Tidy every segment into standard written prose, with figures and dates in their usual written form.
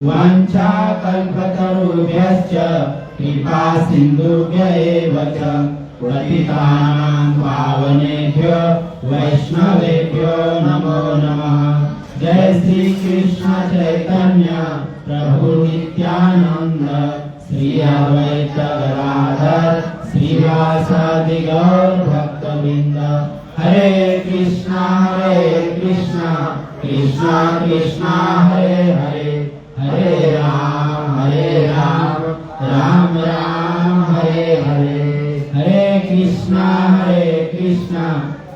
वाञ्छाकल्पतरुभ्यश्च कृपा सिन्धुभ्य एव च पतितानां पावनेभ्यो वैष्णवेभ्यो नमो नमः। जय श्री कृष्ण चैतन्य प्रभु नित्यानंद श्री अद्वैत गदाधर श्रीवासादि गौर भक्तवृंद। हरे कृष्णा कृष्णा कृष्णा हरे हरे, हरे राम राम राम हरे हरे। हरे कृष्णा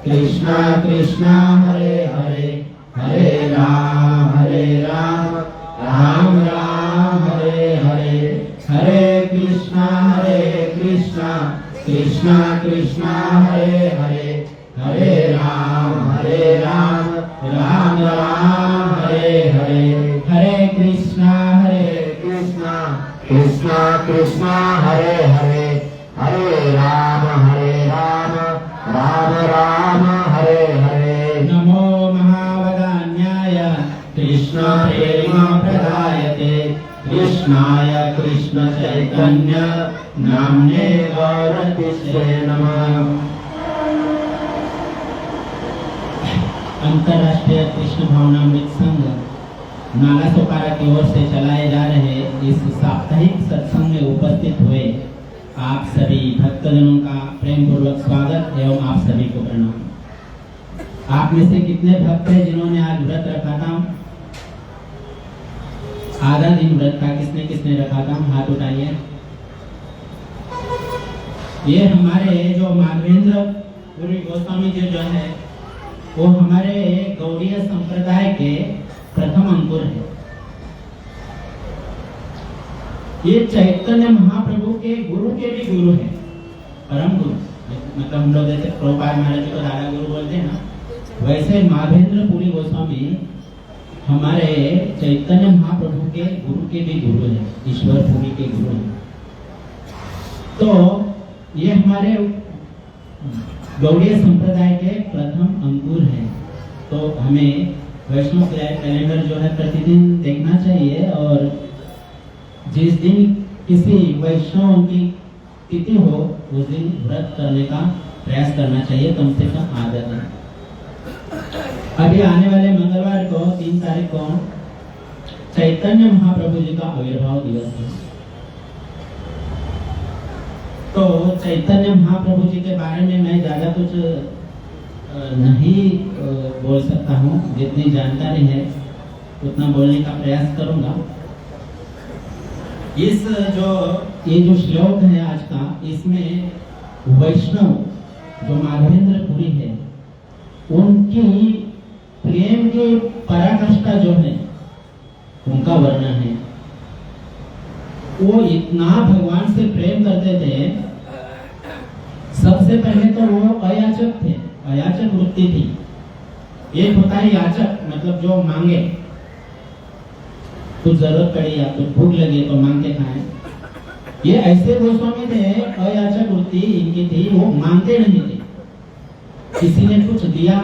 कृष्णा कृष्णा हरे हरे, हरे राम राम राम हरे हरे। हरे कृष्णा कृष्णा कृष्णा हरे हरे, हरे राम राम राम हरे हरे। हरे कृष्णा कृष्णा हरे हरे, हरे राम राम राम हरे हरे। नमो महावदान्याय कृष्ण प्रेम प्रदायते कृष्णाय कृष्ण चैतन्य नाम्ने गौरतिष्ठे नमः। अंतर्राष्ट्रीय कृष्ण भावनामृत संघ नाला सोपारा की ओर से चलाए जा रहे इस साप्ताहिक सत्संग में उपस्थित हुए आप सभी भक्तजनों का प्रेम पूर्वक स्वागत एवं आप सभी को प्रणाम। आप में से कितने भक्त हैं जिन्होंने आज व्रत रखा था? आधा दिन व्रत का किसने रखा था? हाथ उठाइए। ये हमारे जो माधवेंद्र पुरी गोस्वामी जी जो है वो हमारे गौड़ीय संप्रदाय के प्रथम अंकुर है। ये चैतन्य महाप्रभु के गुरु के भी गुरु है, परम गुरु। मतलब हम लोग जैसे प्रभुपाद महाराज जी को दादा गुरु बोलते हैं ना, वैसे माधवेंद्र पुरी गोस्वामी हमारे चैतन्य महाप्रभु के गुरु के भी गुरु है, ईश्वर पुरी के गुरु है। तो ये हमारे गौड़ीय संप्रदाय के प्रथम अंकुर है। तो हमें वैष्णव कैलेंडर जो है प्रतिदिन देखना चाहिए और जिस दिन किसी वैष्णव की तिथि हो उस दिन व्रत करने का प्रयास करना चाहिए, कम से कम आदत है। अभी आने वाले मंगलवार को 3 तारीख को चैतन्य महाप्रभु जी का आविर्भाव दिवस है। तो चैतन्य महाप्रभु जी के बारे में मैं ज्यादा कुछ नहीं बोल सकता हूँ, जितनी जानकारी है उतना बोलने का प्रयास करूंगा। ये जो श्लोक है आज का, इसमें वैष्णव जो माधवेंद्र पुरी है उनकी प्रेम की पराकाष्ठा जो है उनका वर्णन है। वो इतना भगवान से प्रेम करते थे। सबसे पहले तो वो अयाचक थे, अयाचक वृत्ति थी। एक होता है याचक, मतलब जो मांगे, कुछ जरूरत पड़ी या कुछ भूख लगी तो मांग के खाएं। ये ऐसे गोस्वामी थे, अयाचक वृत्ति इनकी थी, वो मांगते नहीं थे। किसी ने कुछ दिया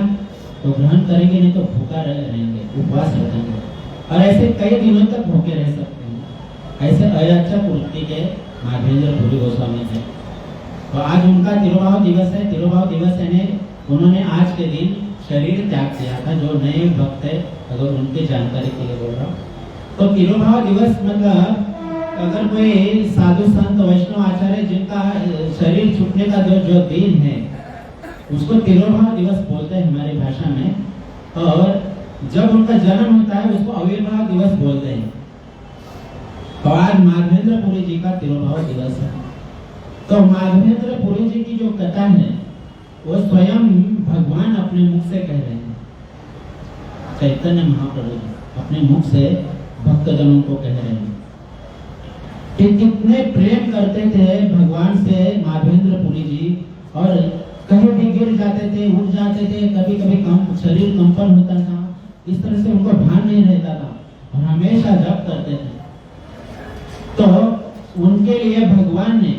तो ग्रहण करेंगे, नहीं तो भूखा रहेंगे, उपवास रखेंगे और ऐसे कई दिनों तक भूखे रह सकते हैं। ऐसे अयाचक वृत्ति के माधवेंद्र पुरी गोस्वामी थे। तो आज उनका तिरुभाव दिवस है। तिरुभाव दिवस यानी उन्होंने आज के दिन शरीर त्याग किया था। जो नए भक्त है, अगर उनकी जानकारी के लिए बोल रहा हूँ, तो तिरुभाव दिवस मतलब अगर कोई साधु संत वैष्णव आचार्य जिनका शरीर छूटने का जो दिन है उसको तिरुभाव दिवस बोलते हैं हमारी भाषा में। और जब उनका जन्म होता है उसको आविर्भाव दिवस बोलते हैं। तो आज माधवेंद्र पुरी जी का तिरुभाव दिवस है। तो माधवेंद्र पुरी जी की जो कथा है वो स्वयं भगवान अपने मुख से कह रहे हैं। चैतन्य महाप्रभु जी अपने मुख से भक्तजनों को कह रहे हैं कि कितने प्रेम करते थे भगवान से माधवेंद्र पुरी जी। और कहीं भी गिर जाते थे, उठ जाते थे, कभी कभी शरीर कंपन होता था। इस तरह से उनको भान नहीं रहता था और हमेशा जप करते थे। तो उनके लिए भगवान ने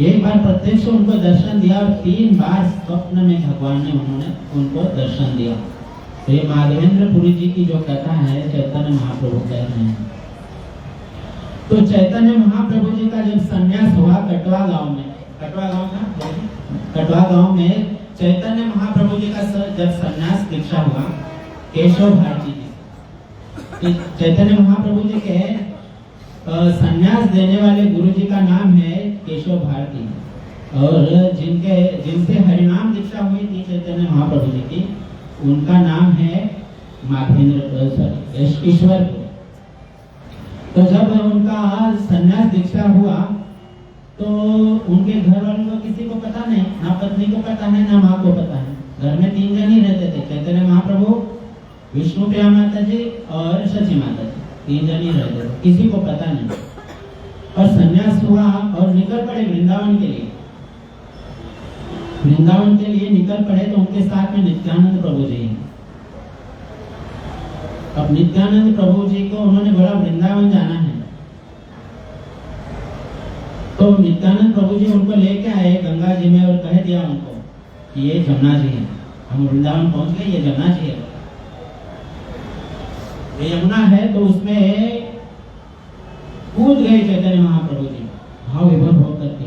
एक बार प्रत्यक्ष उनको दर्शन दिया और 3 बार स्वप्न में भगवान ने उनको दर्शन दिया। तो ये माधवेंद्रपुरी जी की जो कथा है चैतन्य महाप्रभु कह रहे हैं। तो चैतन्य महाप्रभु जी का जब संन्यास हुआ कटवा गांव में, कटवा गांव था, कटवा गांव में चैतन्य महाप्रभु जी का जब संन्यास दीक्षा हुआ केशव भारती जी, चैतन्य महाप्रभु जी के संन्यास देने वाले गुरु जी का नाम है केशव भारती, और जिनसे हरिनाम दीक्षा हुई थी चैतन्य महाप्रभु जी की, उनका नाम है ईश्वर। तो जब उनका संन्यास दीक्षा हुआ तो उनके घर वालों को किसी को पता नहीं, ना पत्नी को पता है ना माँ को पता है। घर में 3 जन ही रहते थे, चैतन्य महाप्रभु, विष्णु प्रिया माता जी और शची माता जी, 3 जन ही रहते थे, किसी को पता नहीं। और संन्यास हुआ और निकल पड़े वृंदावन के लिए, वृंदावन के लिए निकल पड़े। तो उनके साथ में नित्यानंद प्रभु जी हैं। अब नित्यानंद प्रभु जी को उन्होंने बोला वृंदावन जाना है, तो नित्यानंद प्रभु जी उनको लेके आए गंगा जी में और कह दिया उनको कि ये जमुना जी है, हम वृंदावन पहुंच गए, ये जमुना जी है, ये यमुना है। तो उसमें कूद गए चैतन्य महाप्रभु जी भाव विभोर हो करके,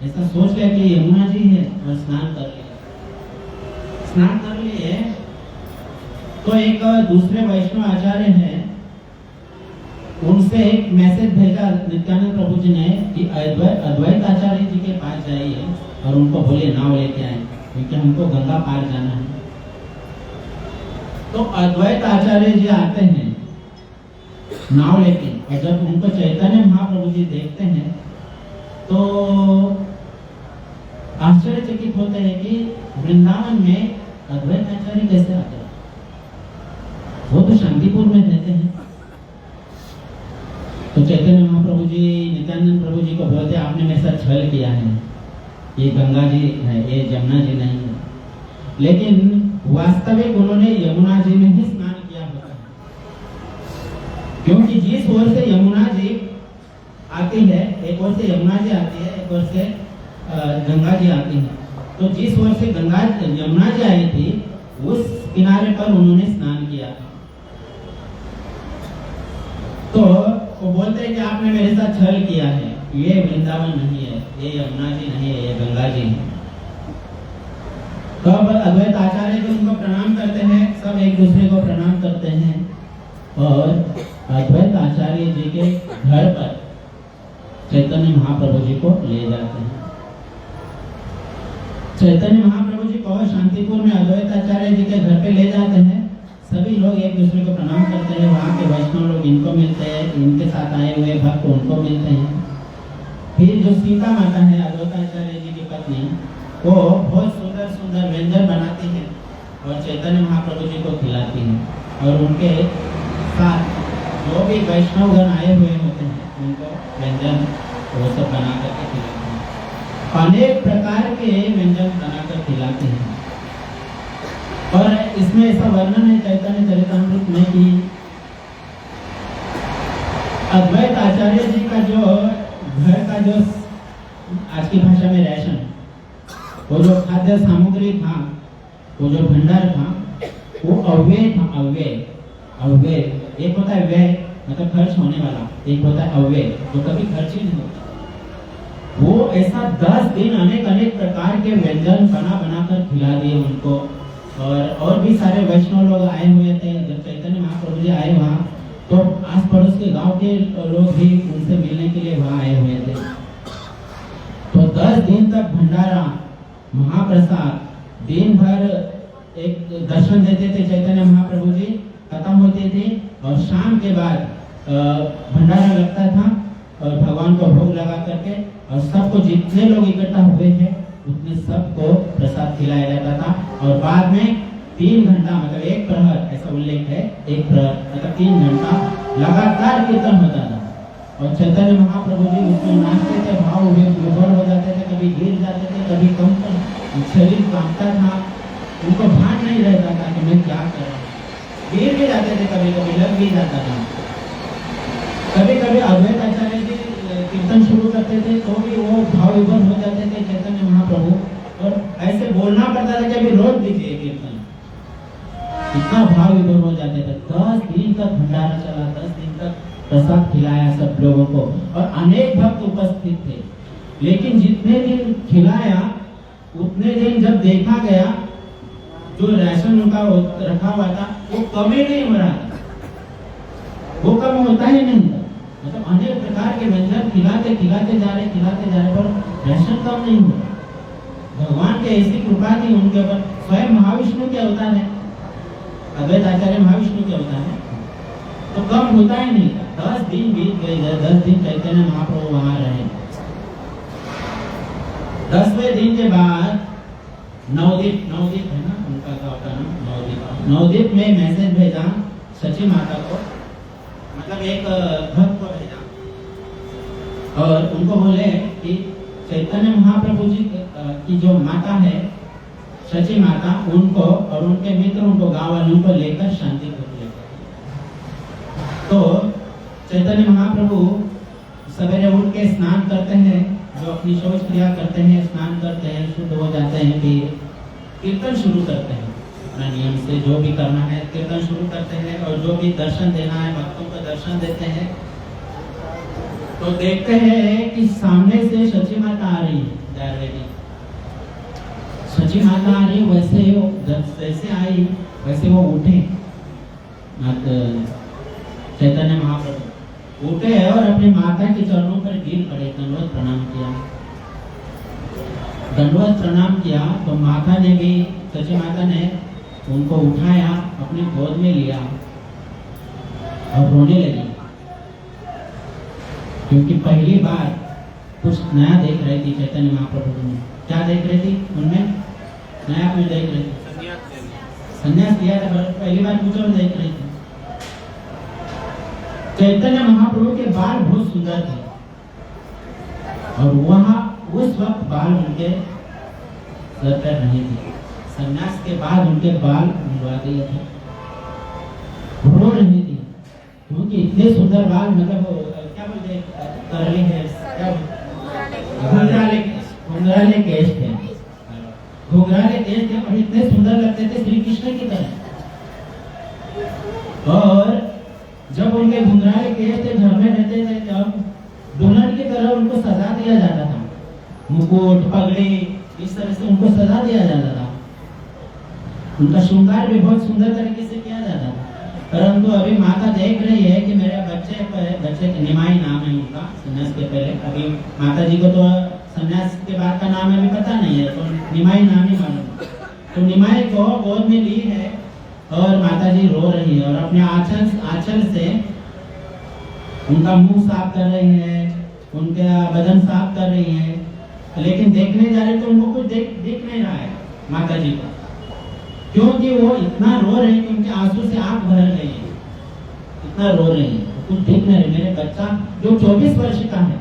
ऐसा सोच लिया कि यमुना जी है, और स्नान कर लिया। स्नान कर लिए तो एक दूसरे वैष्णव आचार्य हैं, उनसे एक मैसेज भेजा नित्यानंद प्रभु जी ने कि अद्वैत आचार्य जी के पास जाइए और उनको बोलिए नाव लेके आए, क्योंकि हमको गंगा पार जाना है। तो अद्वैत आचार्य जी आते हैं नाव लेके, और जब उनको चैतन्य महाप्रभु जी देखते हैं तो आश्चर्यचकित होते हैं कि वृंदावन में अद्वैत आचार्य कैसे आते हैं, वो तो शांतिपुर में रहते हैं। तो चैतन्य महाप्रभु जी नित्यानंद प्रभु जी को बोलते आपने मेरे साथ छल किया है, ये गंगा जी है, ये जमुना जी नहीं है। लेकिन वास्तविक उन्होंने यमुना जी में ही स्नान किया होता है, क्योंकि जिस ओर से यमुना जी आती है, एक ओर से यमुना जी आती है, एक ओर से गंगा जी आती है। तो जिस ओर से यमुना जी आई थी उस किनारे पर उन्होंने स्नान किया। तो वो बोलते हैं कि आपने मेरे साथ छल किया है, ये वृंदावन नहीं है, ये यमुना जी नहीं है, ये गंगा जी है। तो अब अद्वैत आचार्य जी उनको प्रणाम करते हैं, सब एक दूसरे को प्रणाम करते हैं, और अद्वैत आचार्य जी के घर पर चैतन्य महाप्रभु जी को ले जाते हैं। चैतन्य महाप्रभु जी को शांतिपुर में अद्वैत आचार्य जी के घर पे ले जाते हैं। सभी लोग एक दूसरे को प्रणाम करते हैं, वहाँ के वैष्णव लोग इनको मिलते हैं, इनके साथ आए हुए भक्त उनको मिलते हैं। फिर जो सीता माता है अद्वैत आचार्य जी की पत्नी, वो बहुत सुंदर सुंदर व्यंजन बनाती है और चैतन्य महाप्रभु जी को खिलाती है, और उनके साथ जो भी वैष्णवगण आए हुए होते हैं उनको व्यंजन वो सब बना करके खिलाते हैं। अनेक प्रकार के व्यंजन बनाकर खिलाते हैं। और इसमें ऐसा वर्णन है चैतन्य चरितामृत में कि अद्वैत आचार्य जी का जो घर का जो आज की भाषा में राशन, वो जो खाद्य सामग्री था, वो जो भंडार था, वो अव्यय था। अव्यय एक होता है व्यय, मतलब खर्च होने वाला, एक होता है अव्यय जो कभी खर्च ही नहीं होता। वो ऐसा 10 दिन अनेक अनेक प्रकार के व्यंजन बना कर खिला दिए उनको। और भी सारे वैष्णव लोग आए हुए थे। जब चैतन्य महाप्रभु जी आए वहाँ, तो आस पड़ोस के गांव के लोग भी उनसे मिलने के लिए वहाँ आए हुए थे। तो 10 दिन तक भंडारा, महाप्रसाद, दिन भर एक दर्शन देते थे चैतन्य महाप्रभु जी, खत्म होते थे, और शाम के बाद भंडारा लगता था और भगवान को भोग लगा करके, और सबको जितने लोग इकट्ठा हुए थे उतने सबको प्रसाद खिलाया जाता था। और बाद में 3 घंटा, मतलब 1 प्रहर, ऐसा उल्लेख है, 1 प्रहर मतलब 3 घंटा लगातार कीर्तन होता था। और चैतन्य महाप्रभु जी उसमें नाचते थे, भाव विभोर हो जाते थे, कभी गिर जाते थे, कभी कम शरीर कांपता था, उनको भान नहीं रहता था कि मैं क्या कर रहा हूँ। गिर भी जाते थे, कभी कभी लग भी जाता था। कभी कभी अद्वैत आचार्य जी कीर्तन शुरू करते थे तो भी वो भाव विभोर हो जाते थे चैतन्य महाप्रभु, और ऐसे बोलना पड़ता था कि अभी रोक दीजिए कीर्तन। इतना भाव विभोर हो जाते थे। 10 दिन तक भंडारा चला, 10 दिन तक प्रसाद खिलाया सब लोगों को, और अनेक भक्त उपस्थित थे। लेकिन जितने दिन खिलाया उतने दिन जब देखा गया जो राशन उनका रखा हुआ था वो कम ही नहीं हो रहा था, वो कम होता ही नहीं था। मतलब अनेक प्रकार के व्यंजन खिलाते जा रहे पर राशन कम नहीं हुआ। भगवान की ऐसी कृपा थी उनके ऊपर। स्वयं महाविष्णु के अवतार है, अद्वैत आचार्य महाविष्णु के अवतार है, तो कम होता ही नहीं था। 10 दिन बीत गए, 10 दिन चैतन्य महाप्रभु वहां रहे। 10वें दिन के बाद नवदीप है ना उनका गाँव का नाम, नवदीप में मैसेज भेजा सची माता को, मतलब एक भक्त को भेजा और उनको बोले कि चैतन्य महाप्रभु जी की जो माता है सची माता, उनको और उनके मित्र उनको गाँव वालों को लेकर शांतिपुर लेकर। तो चैतन्य महाप्रभु सवेरे उठ के स्नान करते हैं, जो अपनी शौच क्रिया करते हैं, स्नान करते हैं, शुद्ध हो जाते हैं, फिर कीर्तन शुरू करते हैं। अपना नियम से जो भी करना है कीर्तन शुरू करते हैं, और जो भी दर्शन देना है भक्तों को दर्शन देते हैं। तो देखते हैं कि सामने से सची माता आ रही है, सची माता आ रही, वैसे आई वैसे वो उठे, चैतन्य महाप्रभु उठे और अपनी माता के चरणों पर गिर पड़े, दंडवत प्रणाम किया। तो माता ने भी, सची माता ने उनको उठाया, अपने गोद में लिया और रोने लगी, क्योंकि पहली बार कुछ नया देख रही थी चैतन्य महाप्रभु में। क्या देख रही थी उनमें? नया कुछ देख रही थी, संन्यास लिया था, पहली बार कुछ और देख रही थी। चैतन्य महाप्रभु के बाल बहुत सुंदर थे, और वहां उस वक्त बाल उनके सर पर नहीं थे। संन्यास के बाद उनके बाल मुड़वा दिए थे, रो रही थी, क्योंकि इतने सुंदर बाल, मतलब क्या बोलते हैं, कर्ली हेयर, क्या घुंघराले केश थे, और इतने सुंदर लगते थे श्री कृष्ण की तरह। और जब उनके घुंघराले केश थे, घर में रहते थे, तब दुल्हन की तरह उनको सजा दिया जाता था, मुकुट पगड़ी इस तरह से उनको सजा दिया जाता था। उनका श्रृंगार भी बहुत सुंदर तरीके से किया जाता था। परंतु अभी माता देख रही है कि मेरे बच्चे निमाई नाम है उनका, संन्यास के पहले। अभी माता जी को तो संन्यास के बाद का नाम अभी पता नहीं है, तो निमाई नाम ही मालूम। तो निमाई को गोद में ली है और माता जी रो रही है, और अपने आंचल से उनका मुंह साफ कर रही है, उनका बदन साफ कर रही है। लेकिन देखने जा रहे तो उनको कुछ दिख नहीं रहा है माता जी को, क्योंकि वो इतना रो रहे हैं कि उनके आंसू से आंख भर गई है, इतना रो रही है, कुछ दिख नहीं रहा। मेरे बच्चा जो 24 वर्ष का है,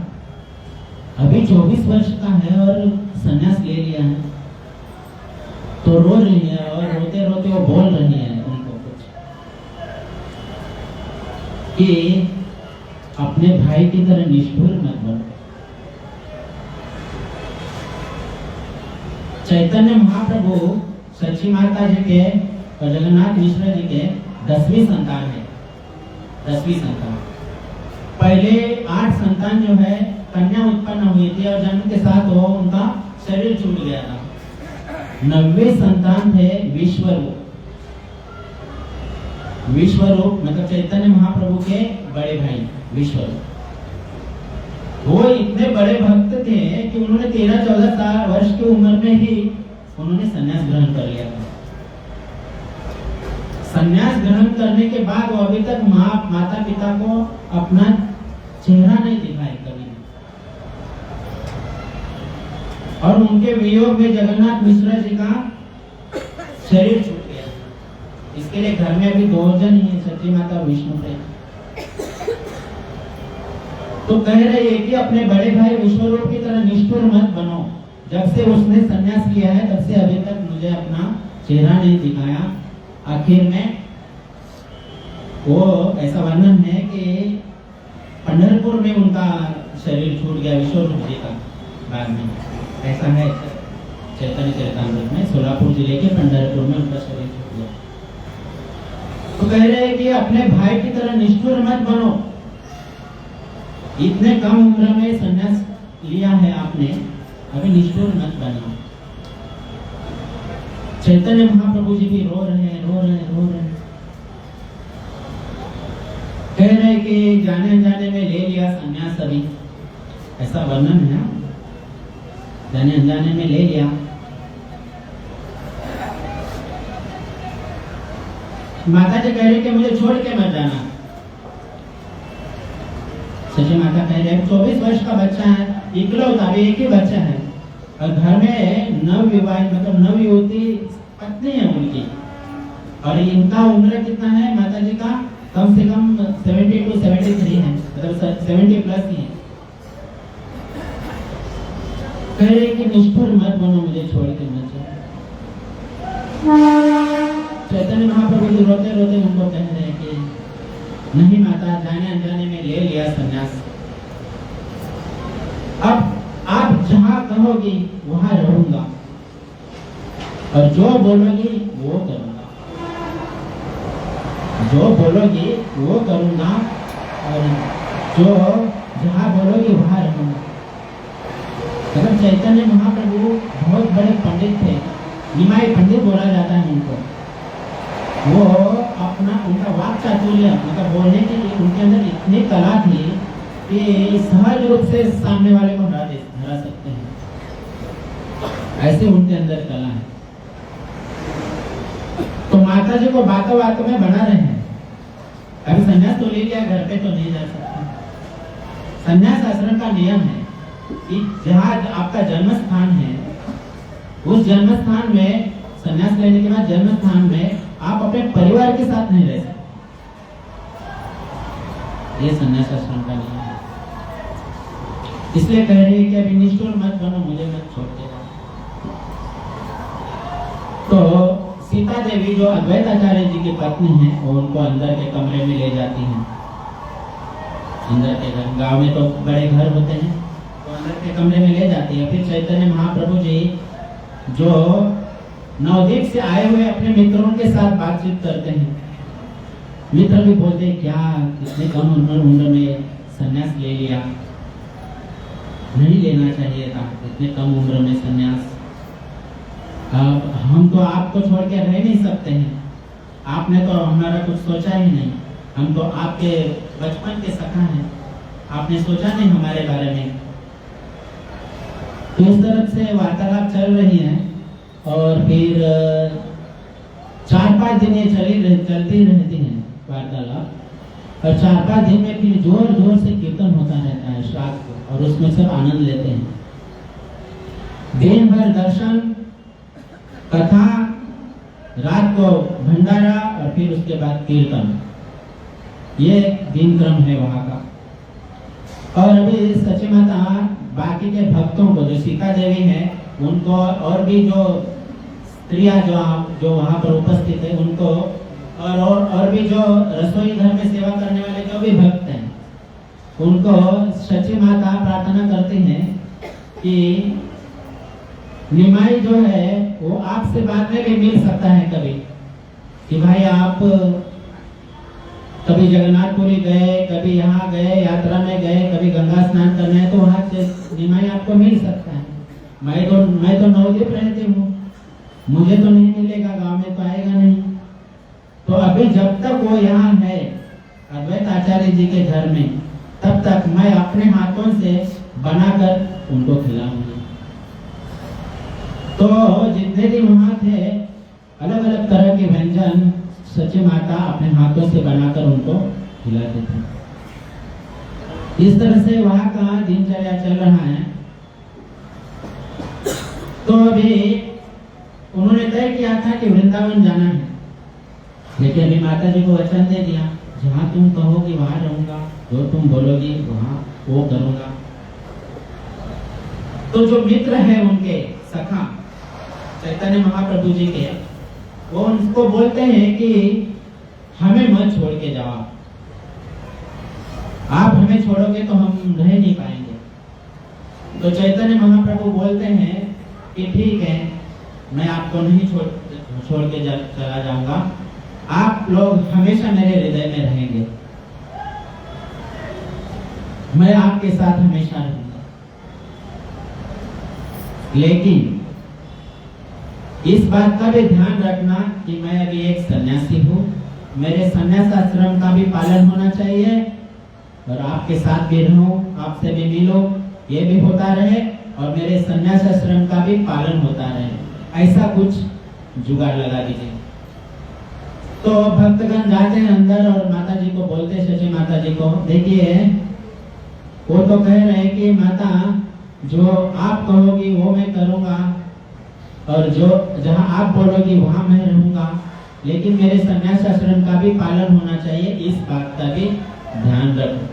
अभी 24 वर्ष का है और संन्यास ले लिया है, तो रो रही है, और रोते रोते वो बोल रही है उनको कुछ कि अपने भाई की तरह निष्ठुर मत बनो। चैतन्य महाप्रभु सची माता जी के और जगन्नाथ मिश्र जी के 10वीं संतान है, 10वीं संतान। पहले 8 संतान जो है कन्या उत्पन्न हुई थी, और जन्म के साथ वो उनका शरीर छूट गया था। 9वें संतान थे विश्वरूप, मतलब चैतन्य महाप्रभु के बड़े भाई विश्वरूप। वो इतने बड़े भक्त थे कि उन्होंने 13-14 वर्ष की उम्र में ही उन्होंने संन्यास ग्रहण कर लिया था। संन्यास ग्रहण करने के बाद वो अभी तक माता पिता को अपना चेहरा नहीं दिखाए कभी, और उनके वियोग में जगन्नाथ मिश्र जी का शरीर छूट गया। इसके लिए घर में अभी 2 जन ही है, सची माता और विष्णु थे। तो कह रहे हैं कि अपने बड़े भाई विश्वरूप की तरह निष्ठुर मत बनो। जब से उसने संन्यास लिया है तब से अभी तक मुझे अपना चेहरा नहीं दिखाया। आखिर में वो ऐसा वर्णन है कि पंढरपुर में उनका शरीर छूट गया विश्वरूप जी का बाद में, ऐसा है चैतन्य चरितामृत में। सोलापुर जिले के पंढरपुर में उनका शरीर छूट गया। तो कह रहे हैं कि अपने भाई की तरह निष्ठुर मत बनो। इतने कम उम्र में संन्यास लिया है आपने, अभी निष्ठुर मत बनो। चैतन्य महाप्रभु जी भी रो रहे हैं। कह रहे कि जाने अनजाने में ले लिया संन्यास, अभी ऐसा वर्णन है, जाने अनजाने में ले लिया। माता जी कह रही कि मुझे छोड़ के मत जाना। सची माता कह रहे 24 वर्ष का बच्चा है, इकलौता, अभी एक ही बच्चा है, और घर में नवविवाहित मतलब नवयुवती पत्नी है उनकी, और इनका उम्र कितना है माता जी का, कम से कम 70 to 73 है, मतलब 70 प्लस ही है। कह रहे कि निष्ठुर मत बनो, मुझे छोड़ के मत जाओ। चैतन्य महाप्रभु जी रोते रोते उनको कह रहे हैं कि नहीं माता, जाने अनजाने में ले लिया संन्यास, अब आप जहां कहोगी वहां रहूंगा, और जो बोलोगी वो करूंगा, जो बोलोगी वो करूंगा, और जो जहां बोलोगी वहां रहूंगा। मतलब चैतन्य महाप्रभु बहुत बड़े पंडित थे, निमाई पंडित बोला जाता है उनको। वो अपना उनका वाक चातुर्य मतलब बोलने की उनके अंदर इतनी कला थी कि सहज रूप से सामने वाले को हरा सकते हैं, ऐसे उनके अंदर कला है। तो माता जी को बातों बातों में बना रहे हैं, अभी संन्यास तो ले लिया, घर पे तो नहीं जा सकते। संन्यास आश्रम का नियम है कि जहाँ आपका जन्म स्थान है, उस जन्म स्थान में संन्यास लेने के बाद जन्म स्थान में आप अपने परिवार के साथ नहीं रह सकते। ये संन्यास आश्रम का नियम है। इसलिए कह रही है कि अभी निष्ठुर मत बनो, मुझे मत छोड़ के जाओ। तो सीता देवी जो अद्वैत आचार्य जी की पत्नी है, वो उनको अंदर के कमरे में ले जाती हैं। अंदर के घर, गांव में तो बड़े घर होते हैं, तो अंदर के कमरे में ले जाती है। फिर चैतन्य महाप्रभु जी जो नवद्वीप से आए हुए अपने मित्रों के साथ बातचीत करते हैं। मित्र भी बोलते हैं क्या इतने कम उम्र में संन्यास ले लिया, नहीं लेना चाहिए था इतने कम उम्र में संन्यास। अब हम तो आपको छोड़ के रह नहीं सकते हैं, आपने तो हमारा कुछ सोचा ही नहीं, हम तो आपके बचपन के सखा हैं, आपने सोचा नहीं हमारे बारे में। तो इस तरह से वार्तालाप चल रही है, और फिर 4-5 दिन ये चलती रहती है वार्तालाप, और 4-5 दिन में फिर जोर जोर से कीर्तन होता रहता है रात को, और उसमें सब आनंद लेते हैं। दिन भर दर्शन, कथा, रात को भंडारा, और फिर उसके बाद कीर्तन, ये दिन क्रम है वहाँ का। और अभी सची माता बाकी के भक्तों को, जो सीता देवी है उनको, और भी जो स्त्रियां जो वहाँ पर उपस्थित है उनको, और भी जो रसोई घर में सेवा करने वाले जो भी भक्त हैं उनको सची माता प्रार्थना करती हैं कि निमाई जो है वो आपसे बाद में भी मिल सकता है कभी, कि भाई आप कभी जगन्नाथपुरी गए, कभी यहाँ गए, यात्रा में गए, कभी गंगा स्नान करने है, तो वहाँ निमाई आपको मिल सकता है। मैं तो नवद्वीप रहती हूँ, मुझे तो नहीं मिलेगा, गांव में तो आएगा नहीं। तो अभी जब तक वो यहाँ है अद्वैत आचार्य जी के घर में, तब तक मैं अपने हाथों से बनाकर उनको खिलाऊंगी। तो जितने भी वहाँ थे अलग अलग तरह के व्यंजन सची माता अपने हाथों से बनाकर उनको खिलाते थे। इस तरह से वहाँ का दिनचर्या चल रहा है। तो अभी उन्होंने तय किया था कि वृंदावन जाना है, लेकिन अभी माता जी को वचन दे दिया, जहाँ तुम कहोगी वहां रहूंगा, जो तुम बोलोगी वहां वो करूंगा। तो जो मित्र है उनके सखा चैतन्य महाप्रभु जी के, वो उनको बोलते हैं कि हमें मत छोड़ के जाओ, आप हमें छोड़ोगे तो हम रह नहीं पाएंगे। तो चैतन्य महाप्रभु बोलते हैं कि ठीक है, मैं आपको नहीं छोड़ के चला जाऊंगा, आप लोग हमेशा मेरे हृदय में रहेंगे, मैं आपके साथ हमेशा रहूंगा। लेकिन इस बात का भी ध्यान रखना कि मैं अभी एक सन्यासी हूँ, मेरे सन्यास आश्रम का भी पालन होना चाहिए और आपके साथ भी रहूं, आपसे भी मिलो, ये भी होता रहे और मेरे सन्यास आश्रम का भी पालन होता रहे। ऐसा कुछ जुगाड़ लगा दीजिए। तो भक्तगण जाते हैं अंदर और माता जी को बोलते, शची माता जी को, देखिए वो तो कह रहे हैं कि माता जो आप कहोगी वो मैं करूंगा और जो जहां आप बोलोगी वहां मैं रहूंगा, लेकिन मेरे सन्यास आश्रम का भी पालन होना चाहिए, इस बात का भी ध्यान रखो।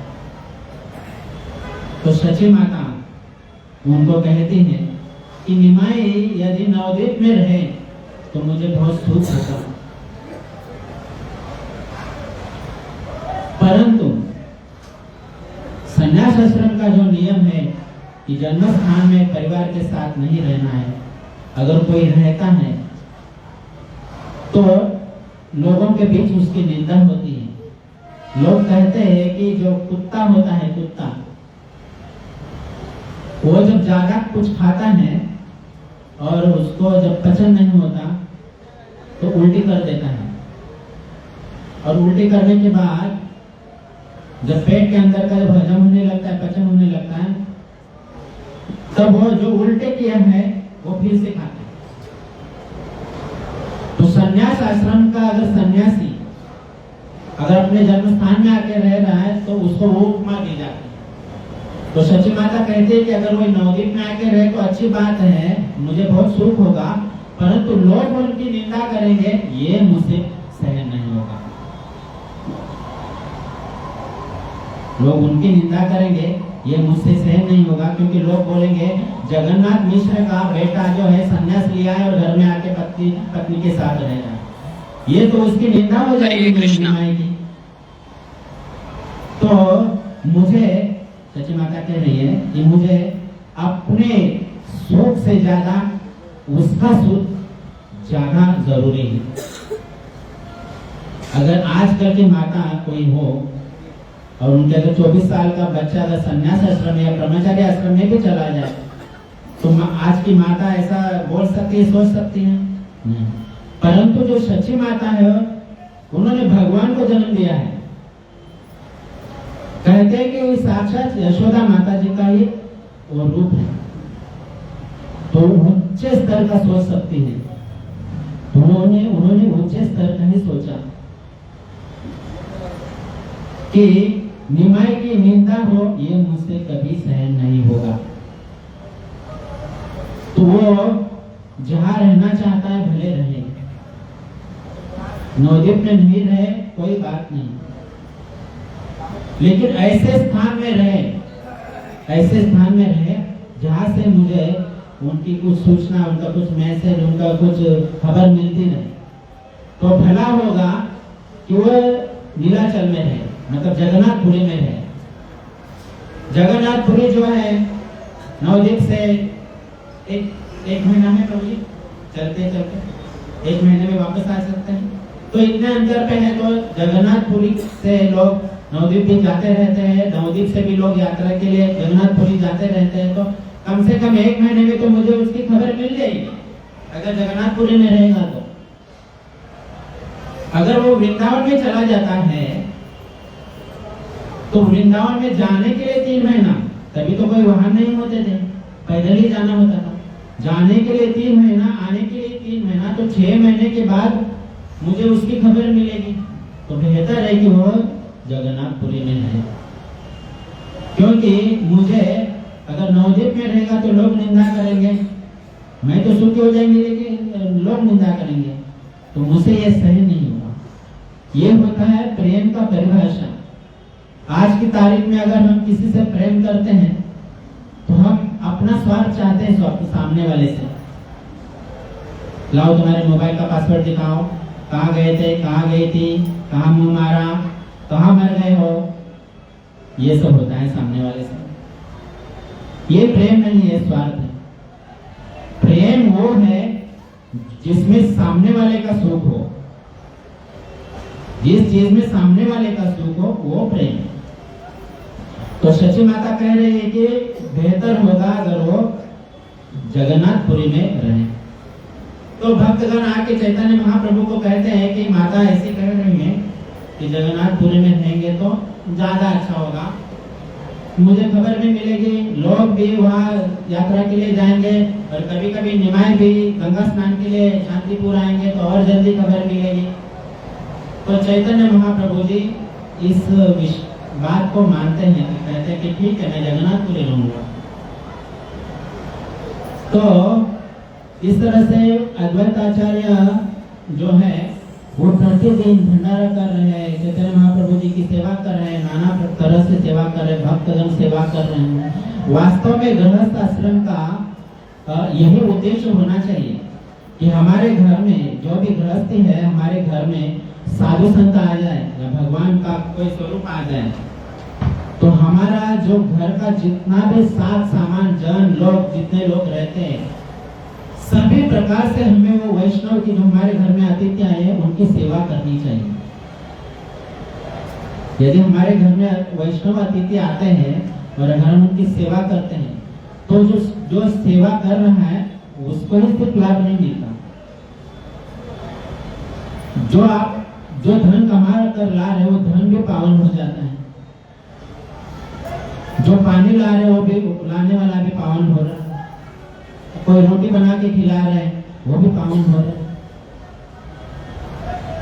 तो शची माता उनको कहती है कि निमाई यदि नवद्वीप में रहे तो मुझे बहुत सुख होगा, परंतु सन्यास आश्रम का जो नियम है कि जन्म स्थान में परिवार के साथ नहीं रहना है, अगर कोई रहता है तो लोगों के बीच उसकी निंदा होती है। लोग कहते हैं कि जो कुत्ता होता है, कुत्ता वो जब ज्यादा कुछ खाता है और उसको जब पचन नहीं होता तो उल्टी कर देता है, और उल्टी करने के बाद जब पेट के अंदर का जब हजम होने लगता है, पचन होने लगता है, तब वो जो उल्टे किया है वो फिर से खाते हैं। तो सन्यास आश्रम का अगर सन्यासी अगर अपने जन्म स्थान में आके रह रहा है तो उसको वो उपमा दी जाती है। तो सची माता कहती है कि अगर वो नवद्वीप में आके रहे तो अच्छी बात है, मुझे बहुत सुख होगा, परंतु लोग उनकी निंदा करेंगे, ये मुझसे सहन नहीं होगा। लोग उनकी निंदा करेंगे, ये मुझसे सहन नहीं होगा, क्योंकि लोग बोलेंगे जगन्नाथ मिश्र का बेटा जो है सन्यास लिया है और घर में आके पत्नी के साथ रह रहा है, ये तो उसकी निंदा हो जाएगी की। तो मुझे सची माता कह रही है कि मुझे अपने सुख से ज्यादा उसका सुख ज्यादा जरूरी है। अगर आजकल की माता कोई हो और उनके अगर 24 साल का बच्चा अगर सन्यास आश्रम या ब्रह्मचारी आश्रम में भी चला जाए तो आज की माता ऐसा बोल सकती है, सोच सकती है नहीं। परंतु जो सच्ची माता है उन्होंने भगवान को जन्म दिया है। कहते हैं कि साक्षात यशोदा माता जी का ही वो रूप है, तो उच्च स्तर का सोच सकती है। तो उन्होंने उच्च स्तर का ही सोचा कि निमाई की निंदा हो, ये मुझसे कभी सहन नहीं होगा। तो वो जहां रहना चाहता है भले रहे, नवद्वीप में नहीं रहे कोई बात नहीं, लेकिन ऐसे स्थान में रहे, ऐसे स्थान में रहे जहां से मुझे उनकी कुछ सूचना, उनका कुछ मैसेज, उनका कुछ खबर मिलती नहीं। तो भला होगा कि वो नीलाचल में रहे, मतलब जगन्नाथपुरी में है। जगन्नाथपुरी जो है नवद्वीप से एक महीना में प्रभु जी चलते चलते 1 महीने में वापस आ सकते हैं। तो इतने अंतर पे है, तो जगन्नाथपुरी से लोग नवद्वीप भी जाते रहते हैं, नवद्वीप से भी लोग यात्रा के लिए जगन्नाथपुरी जाते रहते हैं। तो कम से कम 1 महीने में तो मुझे उसकी खबर मिल जाएगी अगर जगन्नाथपुरी में रहेगा। तो अगर वो वृंदावन में चला जाता है तो वृंदावन में जाने के लिए 3 महीना, तभी तो कोई वाहन नहीं होते थे, पैदल ही जाना होता था। जाने के लिए 3 महीना, आने के लिए 3 महीना, तो 6 महीने के बाद मुझे उसकी खबर मिलेगी। तो बेहतर है कि वो जगन्नाथपुरी में है, क्योंकि मुझे अगर नवद्वीप में रहेगा तो लोग निंदा करेंगे, मैं तो सुखी हो जाएंगे, लेकिन लोग निंदा करेंगे, तो मुझे ये सही नहीं होगा। ये होता है प्रेम का परिभाषा। आज की तारीख में अगर हम किसी से प्रेम करते हैं तो हम अपना स्वार्थ चाहते हैं सामने वाले से। लाओ तुम्हारे मोबाइल का पासवर्ड दिखाओ, कहाँ गए थे, कहाँ गई थी, कहाँ मुंह मारा, कहाँ मर गए हो, ये सब होता है सामने वाले से। ये प्रेम नहीं है, स्वार्थ है। प्रेम वो है जिसमें सामने वाले का सुख हो जिस चीज में सामने वाले का सुख हो वो प्रेम। तो सची माता कह रही है कि बेहतर होगा अगर वो जगन्नाथपुरी में रहे। तो भक्तगण आके चैतन्य महाप्रभु को कहते हैं कि माता ऐसी कह रही है कि जगन्नाथपुरी में रहेंगे तो ज्यादा अच्छा होगा। मुझे खबर भी मिलेगी, लोग भी वहाँ यात्रा के लिए जाएंगे और कभी कभी निमाय भी गंगा स्नान के लिए शांतिपुर आएंगे तो और जल्दी खबर मिलेगी। तो चैतन्य महाप्रभु जी इस बात को मानते हैं, कहते हैं कि ठीक है मैं जगन्नाथपुरी रहूंगा। तो इस तरह से अद्वैत आचार्य जो है वो प्रतिदिन भंडारा कर रहे हैं, चैतन्य महाप्रभु जी की सेवा कर रहे हैं, नाना तरह से सेवा कर रहे हैं, भक्तगण सेवा कर रहे हैं। वास्तव में गृहस्थ आश्रम का यही उद्देश्य होना चाहिए कि हमारे घर में जो भी गृहस्थी है, हमारे घर में साधु संत आ जाए या भगवान का कोई स्वरूप आ जाए तो हमारा जो घर का जितना भी साथ सामान जन लोग जितने लोग रहते हैं सभी प्रकार से हमें वो वैष्णव की जो हमारे घर में अतिथि आए हैं उनकी सेवा करनी चाहिए। यदि हमारे घर में वैष्णव अतिथि आते हैं और अगर हम उनकी सेवा करते हैं तो जो सेवा कर रहा है उसको ही सिर्फ लाभ नहीं मिलता। जो धन कमा कर ला रहे वो धन भी पावन हो जाता है। जो पानी ला रहे वो भी लाने वाला भी पावन हो रहा है। कोई रोटी बना के खिला रहे हैं वो भी पावन हो रहा है।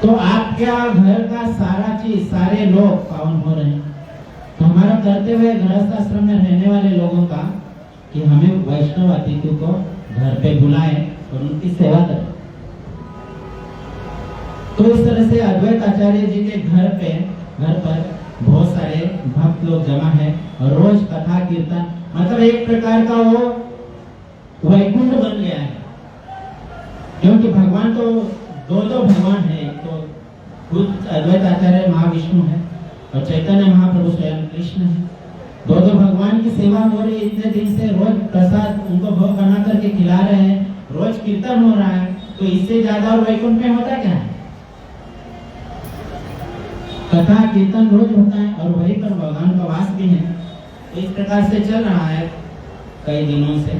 तो आपका घर का सारा चीज सारे लोग पावन हो रहे हैं। तो हमारा करते हुए गृहस्थ आश्रम में रहने वाले लोगों का कि हमें वैष्णव अतिथि को घर पे बुलाएं और उनकी सेवा करें। तो इस तरह से अद्वैत आचार्य जी के घर पर बहुत सारे भक्त लोग जमा है और रोज कथा कीर्तन, मतलब एक प्रकार का वो वैकुंठ बन गया है। क्योंकि भगवान तो दो भगवान है, तो खुद अद्वैत आचार्य महाविष्णु है और चैतन्य महाप्रभु स्वयं कृष्ण है। दो भगवान की सेवा हो रही है इतने दिन से, रोज प्रसाद उनको भोग बना करके खिला रहे हैं, रोज कीर्तन हो रहा है, तो इससे ज्यादा और वैकुंठ में होता क्या है? कथा कीर्तन रोज होता है और वहीं पर भगवान का वास भी है। तो इस प्रकार से चल रहा है कई दिनों से।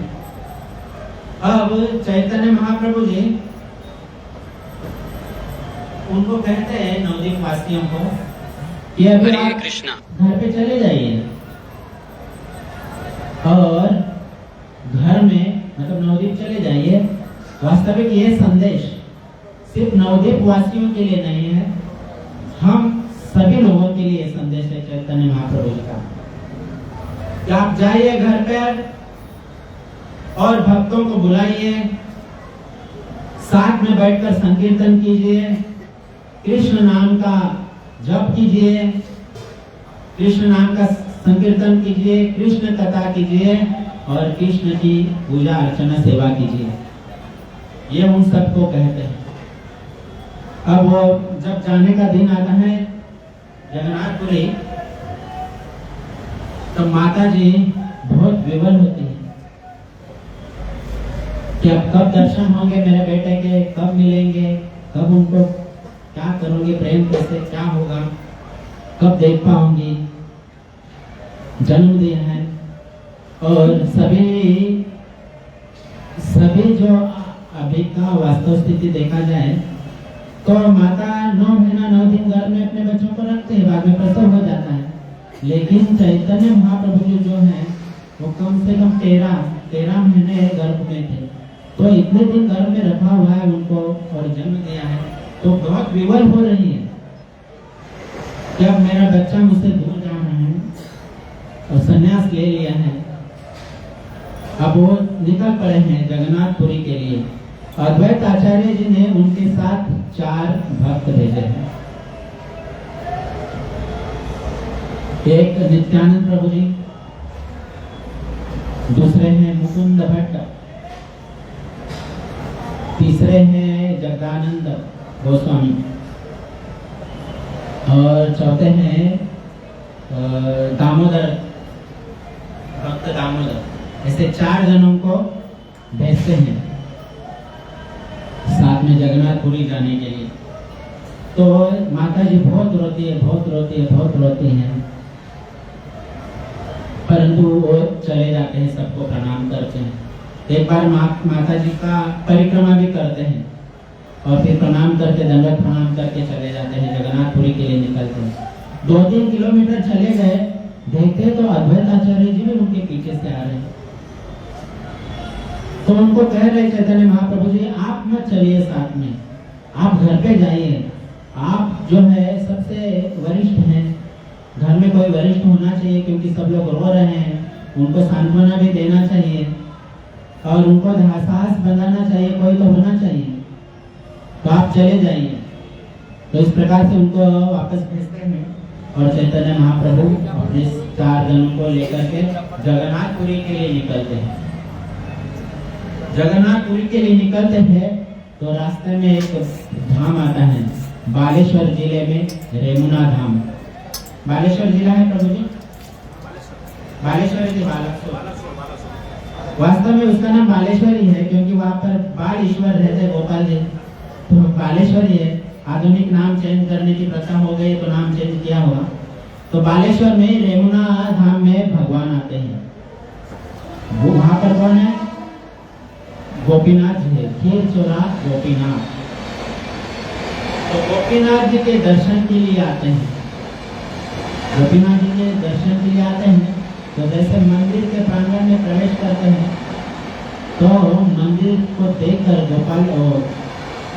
अब चैतन्य महाप्रभु जी उनको कहते हैं नवदीप वासियों को कि अभी आप घर पे चले जाइए और घर में मतलब नवदीप चले जाइए। वास्तविक ये संदेश सिर्फ नवदीप वासियों के लिए नहीं है, हम सभी लोगों के लिए संदेश है चैतन्य महाप्रभु जी का कि आप जाइए घर पर और भक्तों को बुलाइए, साथ में बैठकर संकीर्तन कीजिए, कृष्ण नाम का जप कीजिए, कृष्ण नाम का संकीर्तन कीजिए, कृष्ण कथा कीजिए और कृष्ण की पूजा अर्चना सेवा कीजिए। ये उन सबको कहते हैं। अब वो जब जाने का दिन आता है जगन्नाथपुरी, तो माता जी बहुत विवल होती है कि अब कब दर्शन होंगे मेरे बेटे के, कब मिलेंगे, कब उनको क्या करोगे, प्रेम कैसे क्या होगा, कब देख पाऊंगी, जन्म दिया है। और सभी जो अभी का वास्तव स्थिति देखा जाए तो माता 9 महीना 9 दिन घर में अपने बच्चों को रखते हैं, बाद में प्रसव हो जाता है। लेकिन चैतन्य महाप्रभु जी जो है वो कम से कम 13 महीने गर्भ में थे। तो इतने दिन गर्भ में रखा हुआ है उनको और जन्म दिया है, तो बहुत विवल हो रही है कि अब मेरा बच्चा मुझसे दूर जा रहा है और संन्यास ले लिया है। अब वो निकल पड़े हैं जगन्नाथपुरी के लिए। अद्वैत आचार्य जी ने उनके साथ 4 भक्त भेजे हैं। एक नित्यानंद प्रभु जी, दूसरे हैं मुकुंद भट्ट, तीसरे हैं जगदानंद गोस्वामी और चौथे हैं दामोदर भक्त दामोदर। ऐसे 4 जनों को भेजते हैं साथ में जगन्नाथपुरी जाने के लिए। तो माता जी बहुत रोती है, बहुत रोती है, बहुत रोती हैं, परंतु वो चले जाते हैं, सबको प्रणाम करते हैं। एक बार माता जी का परिक्रमा भी करते हैं और फिर प्रणाम करके, दंडवत प्रणाम करके चले जाते हैं, जगन्नाथपुरी के लिए निकलते हैं। 2-3 किलोमीटर चले गए, देखते तो अद्वैत आचार्य जी भी उनके पीछे से आ रहे हैं। तो उनको कह रहे चैतन्य महाप्रभु जी, आप मत चलिए साथ में, आप घर पे जाइए, आप जो है सबसे वरिष्ठ हैं, घर में कोई वरिष्ठ होना चाहिए, क्योंकि सब लोग रो रहे हैं, उनको सांत्वना भी देना चाहिए और उनको साहस बनाना चाहिए, कोई तो होना चाहिए, तो आप चले जाइए। तो इस प्रकार से उनको वापस भेजते हैं और चैतन्य महाप्रभु अपने 4 जनों को लेकर के जगन्नाथपुरी के लिए निकलते हैं। जगन्नाथपुरी के लिए निकलते हैं तो रास्ते में एक धाम आता है, बालेश्वर जिले में रेमुना धाम। बालेश्वर जिला है प्रभु जी, बालेश्वर जी, वास्तव में उसका नाम बालेश्वर ही है, क्योंकि वहाँ पर बाल ईश्वर रहते गोपाल जी, तो बालेश्वर ही है। आधुनिक नाम चेंज करने की प्रथा हो गई तो नाम चेंज किया होगा। तो बालेश्वर में रेमुना धाम में भगवान आते हैं। वो वहां पर कौन है? गोपीनाथ जी है, खीर चोरा गोपीनाथ। तो गोपीनाथ जी के दर्शन के लिए आते हैं, गोपीनाथ जी के दर्शन के लिए आते हैं। तो जैसे मंदिर के प्रांगण में प्रवेश करते हैं तो मंदिर को देखकर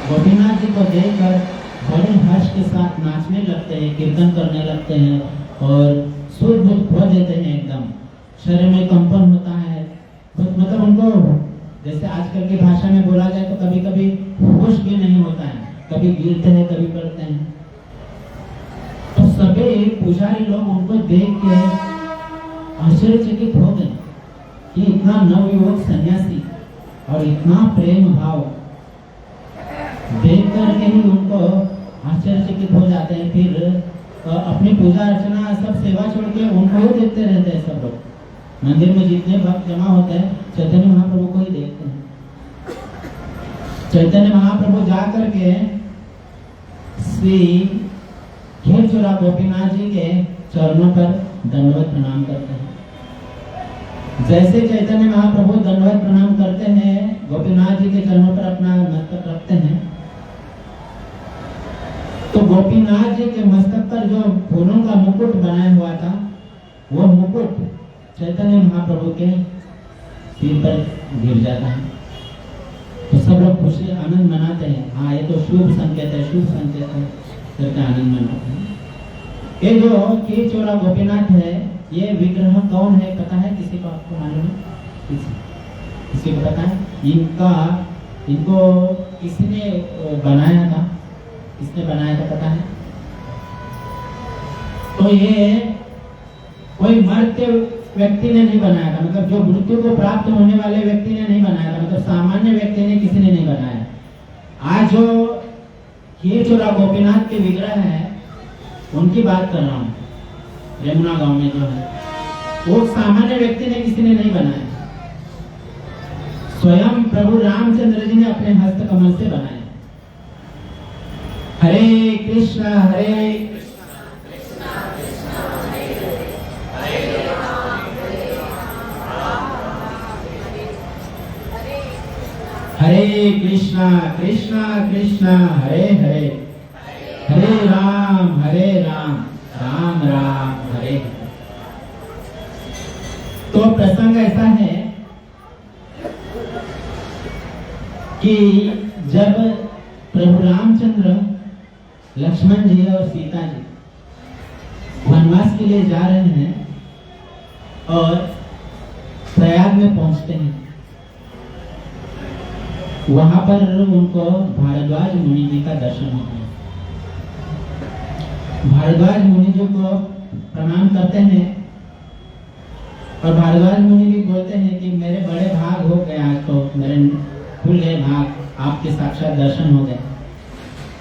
गोपीनाथ जी को देखकर बड़े हर्ष के साथ नाचने लगते हैं, कीर्तन करने लगते हैं और सुर बुद्ध खो देते हैं, एकदम शरीर में कंपन होता है। मतलब उनको जैसे आजकल की भाषा में बोला जाए तो कभी कभी होश भी नहीं होता है, कभी गिरते हैं, कभी पड़ते हैं। तो सभी पुजारी लोग उनको देख के आश्चर्यचकित हो गए कि इतना नवयुवक सन्यासी और इतना प्रेम भाव देख करके ही उनको आश्चर्यचकित हो जाते हैं। फिर अपनी पूजा अर्चना सब सेवा छोड़ के उनको ही देखते रहते हैं। सब लोग मंदिर में जितने भक्त जमा होते हैं चैतन्य महाप्रभु को ही देखते हैं। चैतन्य महाप्रभु जा करके श्री खीरचोरा गोपीनाथ जी के चरणों पर दंडवत प्रणाम करते हैं। जैसे चैतन्य महाप्रभु दंडवत प्रणाम करते हैं, गोपीनाथ जी के चरणों पर अपना मस्तक रखते हैं, तो गोपीनाथ जी के मस्तक पर जो फूलों का मुकुट बनाया हुआ था, वो मुकुट चैतन्य महाप्रभु के सिर पर गिर जाता है। तो सब लोग खुशी आनंद मनाते हैं। हाँ, ये तो शुभ संकेत है, शुभ संकेत है करके आनंद मनाते हैं। ये जो खीरचोरा गोपीनाथ है, ये विग्रह कौन है पता है किसी को? आपको मालूम है? किसी को पता है? इनको किसी ने बनाया था, किसने बनाया था पता है? तो ये कोई मरते व्यक्ति ने नहीं बनाया था, मतलब जो मृत्यु को प्राप्त होने वाले व्यक्ति ने नहीं बनाया था, मतलब सामान्य व्यक्ति ने किसी ने नहीं बनाया। आज जो खीरचोरा गोपीनाथ के विग्रह है उनकी बात कर रहा हूँ। रेमुना गांव में जो है वो सामान्य व्यक्ति ने किसी ने नहीं बनाया, स्वयं प्रभु रामचंद्र जी ने अपने हस्त कमल से बनाया। हरे कृष्णा हरे हरे कृष्णा कृष्णा कृष्णा हरे हरे, हरे राम राम राम हरे। तो प्रसंग ऐसा है कि जब प्रभु रामचंद्र, लक्ष्मण जी और सीता जी वनवास के लिए जा रहे हैं और प्रयाग में पहुंचते हैं, वहां पर उनको भारद्वाज मुनि जी का दर्शन होता है। भारद्वाज मुनि जी को प्रणाम करते हैं और भारद्वाज मुनि भी बोलते हैं कि मेरे बड़े भाग हो गए, आज तो मेरे खुल गए भाग, आपके साक्षात दर्शन हो गए।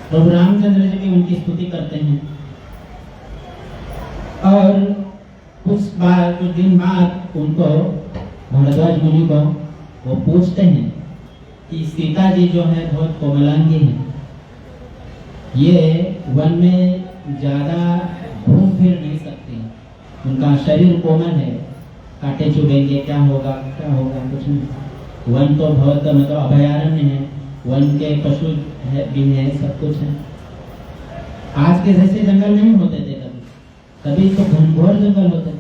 प्रभु रामचंद्र जी भी उनकी स्तुति करते हैं और कुछ दिन बाद उनको भारद्वाज मुनि को वो पूछते हैं कि सीता जी जो है बहुत कोमलांगी है, ये वन में ज्यादा घूम फिर नहीं सकती, उनका शरीर कोमल है, कांटे चुभेंगे क्या होगा कुछ नहीं। वन तो बहुत मतलब अभयारण्य है, वन के पशु भी है, सब कुछ है। आज के जैसे जंगल नहीं होते थे कभी तो घनघोर जंगल होते थे।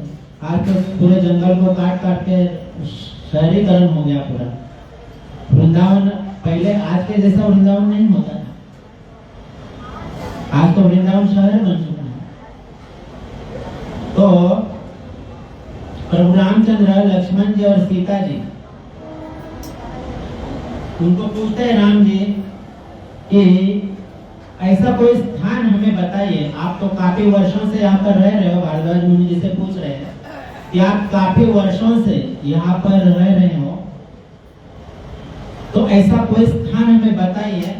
आज तो पूरे जंगल को काट के शहरीकरण हो गया पूरा। वृंदावन पहले आज के जैसा वृंदावन नहीं होता था, आज तो वृंदावन शहर बन चुका है। तो प्रभु रामचंद्र, लक्ष्मण जी और सीता जी उनको पूछते हैं राम जी कि ऐसा कोई स्थान हमें बताइए। आप तो काफी वर्षों से यहाँ पर रह रहे हो, भारद्वाज मुनि जी से पूछ रहे हैं कि आप काफी वर्षों से यहाँ पर रह रहे हो, तो ऐसा कोई स्थान हमें बताइए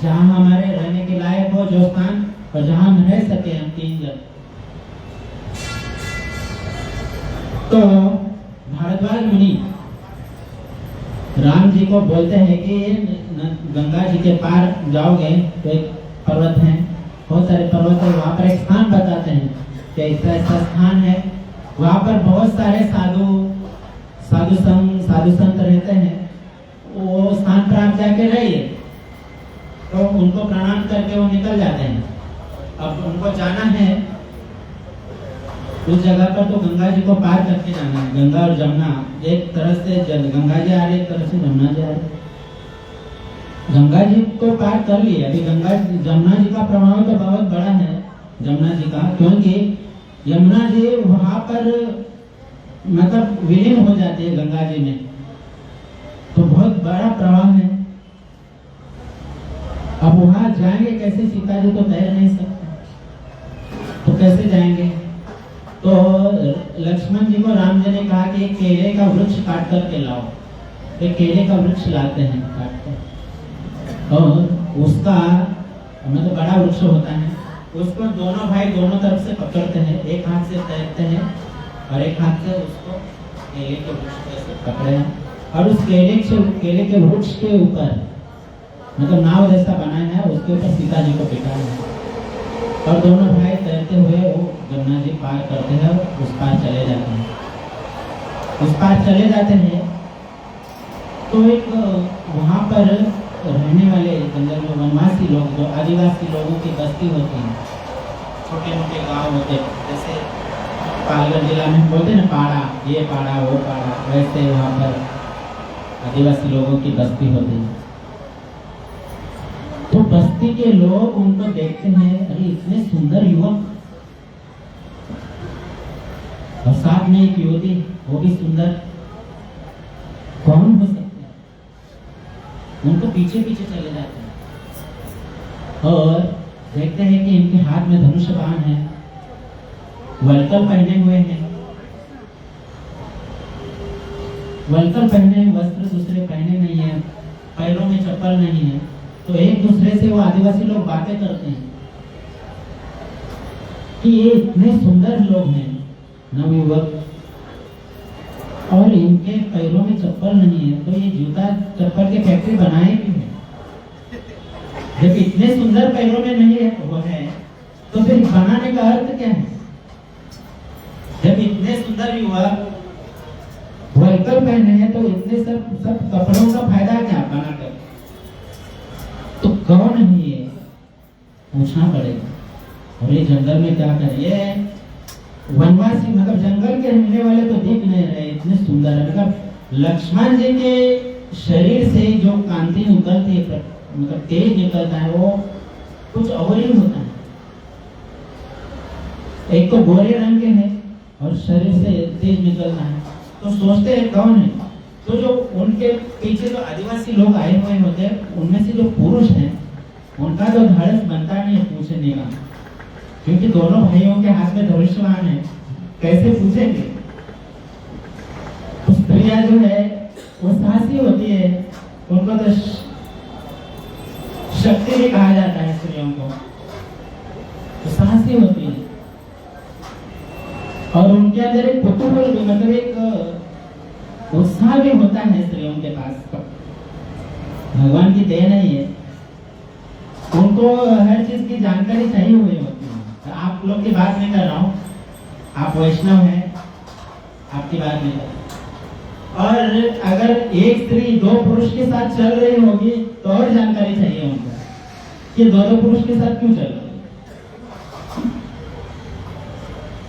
जहाँ हमारे रहने के लायक हो, जो स्थान और जहाँ हम रह सके हम 3 जन। तो भारद्वाज मुनि राम जी को बोलते हैं कि गंगा जी के पार जाओगे तो एक पर्वत है, बहुत सारे पर्वत है, वहाँ पर एक स्थान बताते हैं कि ऐसा स्थान है, वहाँ पर बहुत सारे साधु संत रहते हैं, वो स्थान पर आप जाके रहिए। तो उनको प्रणाम करके वो निकल जाते हैं। अब उनको जाना है उस जगह पर, तो गंगा जी को पार करके जाना है। गंगा और जमुना एक तरह से गंगा जी आ रही, एक तरह से जमुना जी आ रही। गंगा जी को पार कर लिया, अभी जमुना जी का प्रभाव तो बहुत बड़ा है जमुना जी का, क्योंकि यमुना जी वहां पर मतलब विलीन हो जाती है गंगा जी में, तो बहुत बड़ा प्रभाव है। अब वहां जाएंगे कैसे? सीता जी तो तैर नहीं सकते, तो कैसे जाएंगे? तो लक्ष्मण जी को राम जी ने कहा कि एक केले का वृक्ष काट करके लाओ। एक केले का वृक्ष लाते हैं काट कर, और उसका मतलब बड़ा वृक्ष होता है, उसको दोनों भाई दोनों तरफ से पकड़ते हैं, एक हाथ से तैरते हैं और एक हाथ से उसको केले के वृक्ष से पकड़े हैं, और उस केले के वृक्ष के ऊपर मतलब नाव जैसा बनाया है, उसके ऊपर सीता जी को बिठाया है, और दोनों भाई तैरते हुए वो जमुना जी पार करते हैं, उस पार चले जाते हैं। उस पार चले जाते हैं तो एक वहाँ पर रहने वाले जंगल में वनवासी लोग, जो आदिवासी लोगों की बस्ती होती है, छोटे मोटे गांव होते हैं, जैसे पालघर जिला में बोलते ना पाड़ा, ये पाड़ा वो पाड़ा, वैसे वहाँ पर आदिवासी लोगों की बस्ती होती है। तो बस्ती के लोग उनको देखते हैं, अरे इतने सुंदर युवक, और साथ में एक युवती, वो भी सुंदर, कौन हो सकते हैं? उनको पीछे पीछे चले जाते हैं और देखते हैं कि इनके हाथ में धनुष बाण है, वल्कल पहने हुए हैं, वल्कल पहने, वस्त्र दूसरे पहने नहीं है, पैरों में चप्पल नहीं है। तो एक दूसरे से वो आदिवासी लोग बातें करते हैं कि ये इतने सुंदर लोग हैं नवयुवक, और इनके पैरों में चप्पल नहीं है, तो ये जूता चप्पल के फैक्ट्री बनाए क्यों है? जब इतने सुंदर पैरों में नहीं है वो है, तो फिर बनाने का अर्थ क्या है? जब इतने सुंदर युवक वल्कल पहने हैं, तो इतने सब कपड़ों का फायदा क्या बनाकर? तो कौन है ये? पूछना पड़ेगा। और ये जंगल में क्या करिए? वनवासी मतलब जंगल के रहने वाले तो दिख नहीं रहे, इतने सुंदर है। मतलब लक्ष्मण जी के शरीर से जो कांति निकलती है, मतलब तेज निकलता है, वो कुछ और ही होता है। एक तो गोरे रंग के हैं और शरीर से तेज निकलता है, तो सोचते हैं कौन है? तो जो उनके पीछे जो आदिवासी लोग आए हुए होते हैं, उनमें से जो पुरुष हैं, उनका तो धड़स बनता नहीं है पूछने का, क्योंकि दोनों भाइयों के हाथ में धनुष बाण है, कैसे पूछेंगे? तो स्त्रियां जो है वो साहसी होती है, उनको तो शक्ति भी कहा जाता है स्त्रियों को, तो साहसी होती है, और उनके अंदर एक कुतूहल भी, मतलब एक उत्साह भी होता है स्त्रियों के पास। भगवान की देन है ये। उनको हर चीज की जानकारी चाहिए हुई होती है। आप लोग की बात नहीं कर रहा हूँ, आप वैष्णव हैं, आपकी बात नहीं कर रहा। और अगर एक स्त्री दो पुरुष के साथ चल रही होगी तो और जानकारी चाहिए उनको कि दो पुरुष के साथ क्यों चल रही है।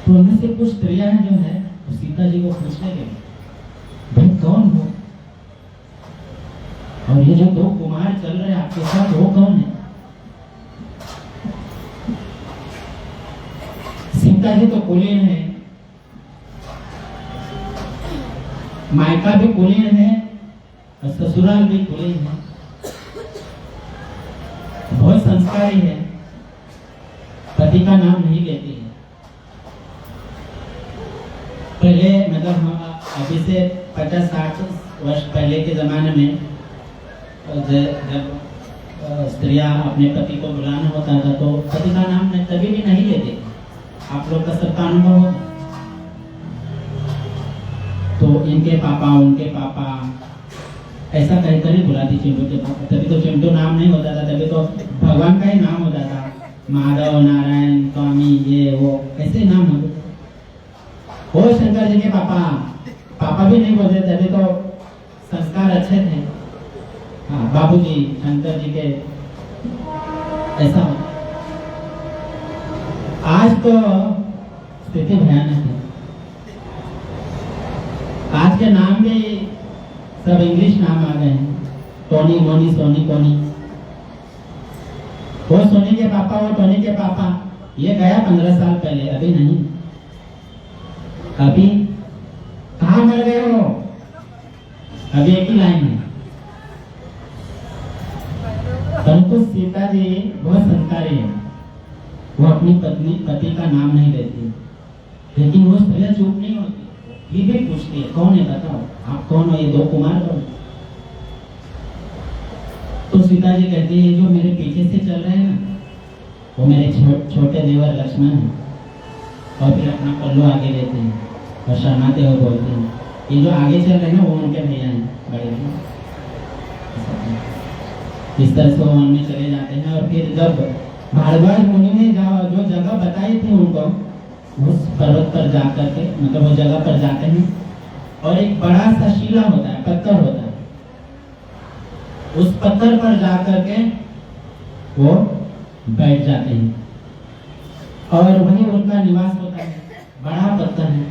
तो उनमें से कुछ स्त्रियां जो है वो सीता जी को पूछने गई, भाई कौन हो, और ये जो दो कुमार चल रहे हैं आपके साथ वो कौन है। सीता जी तो कुलीन है, मायका भी कुलीन है और ससुराल भी कुलीन है, बहुत संस्कारी है, पति का नाम नहीं लेती है। पहले मतलब हम अभी से 50-60 वर्ष पहले के जमाने में जब स्त्रियां अपने पति को बुलाना होता था तो पति का नाम कभी भी नहीं लेते। आप लोग का सबका अनुभव होगा। तो इनके पापा, उनके पापा, ऐसा कहकर ही बुलाती चिंटू के पापा। तभी तो चिंटू नाम नहीं होता था, तभी तो भगवान का ही नाम होता था, माधव, नारायण, स्वामी, ये वो ऐसे नाम होते थे। वो शंकर जी के पापा, पापा भी नहीं बोलते, तभी तो संस्कार अच्छे थे। हाँ, बाबूजी, शंकर जी के, ऐसा होता। आज तो स्थिति भयानक है। आज के नाम भी सब इंग्लिश नाम आ गए हैं, टोनी, मोनी, सोनी, कोनी। वो सोनी के पापा, वो टोनी के पापा, ये गया 15 साल पहले, अभी नहीं। अभी कहाँ मर गए हो, अभी एक ही लाइन है। परंतु सीता जी बहुत संस्कारी है, वो अपनी पति का नाम नहीं लेती, लेकिन वो स्त्रियां चुप नहीं होती, फिर भी पूछती है, कौन है बताओ, आप कौन हो, ये दो कुमार कौन। तो सीता जी कहती है, जो मेरे पीछे से चल रहे हैं ना, वो मेरे छोटे देवर लक्ष्मण हैं। और फिर अपना पल्लू आगे लेते हैं और शर्माते हुए बोलते हैं, ये जो आगे चल रहे हैं ना वो उनके भैया हैं, बड़े हैं। इस तरह से वो वन में चले जाते हैं। और फिर जब भारद्वाज मुनि ने जो जगह बताई थी उनको, उस पर्वत पर जाकर के, मतलब वो जगह पर जाते हैं और एक बड़ा सा शिला होता है, पत्थर होता है, उस पत्थर पर जाकर के वो बैठ जाते हैं और वहीं उनका निवास होता है। बड़ा पत्थर है।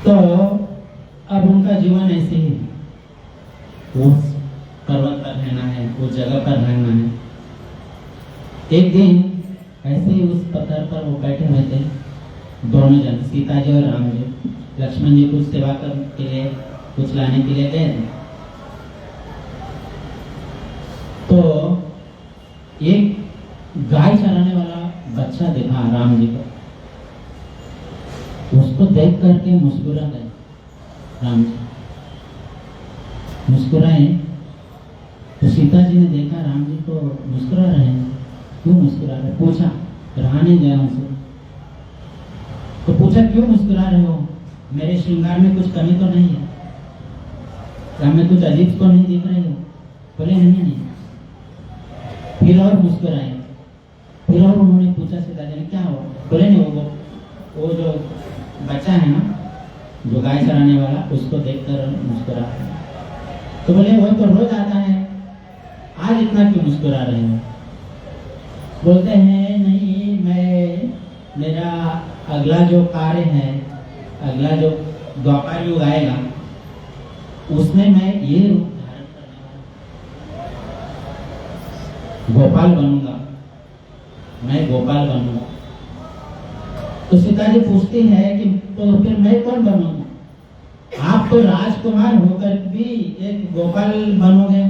तो अब उनका जीवन ऐसे ही, उस पर्वत पर रहना है, उस जगह पर रहना है। एक दिन ऐसे ही उस पत्थर पर वो बैठे हुए थे, दोनों जन, सीता जी और राम जी। लक्ष्मण जी कुछ सेवा करने के लिए, कुछ लाने के लिए गए थे। तो एक गाय चराने वाला बच्चा देखा राम जी को, उसको देख करके मुस्कुरा गए। राम जी मुस्कुराए तो सीता जी ने देखा राम जी तो मुस्कुरा रहे हैं, क्यों मुस्कुरा रहे, पूछा, रहा नहीं गया उनसे। तो पूछा, क्यों मुस्कुरा रहे हो, मेरे श्रृंगार में कुछ कमी तो नहीं है, क्या मैं कुछ अजीब तो नहीं दिख रही हूँ। बोले नहीं। फिर और मुस्कुराए, फिर और उन्होंने पूछा सीता जी ने, क्या हुआ। बोले नहीं, वो जो बच्चा है ना, जो गाय चराने वाला, उसको देखकर मुस्कुरा। तो बोले वो तो रोज आता है, आज इतना क्यों मुस्कुरा रहे हो। बोलते हैं नहीं, मेरा अगला जो कार्य है, अगला जो द्वापर युग आएगा, उसमें मैं ये रूप धारण करने वाला, गोपाल बनूंगा, मैं गोपाल बनूंगा। तो सीता जी पूछती है कि तो फिर मैं कौन बनूंगा, आप तो राजकुमार होकर भी एक गोपाल बनोगे,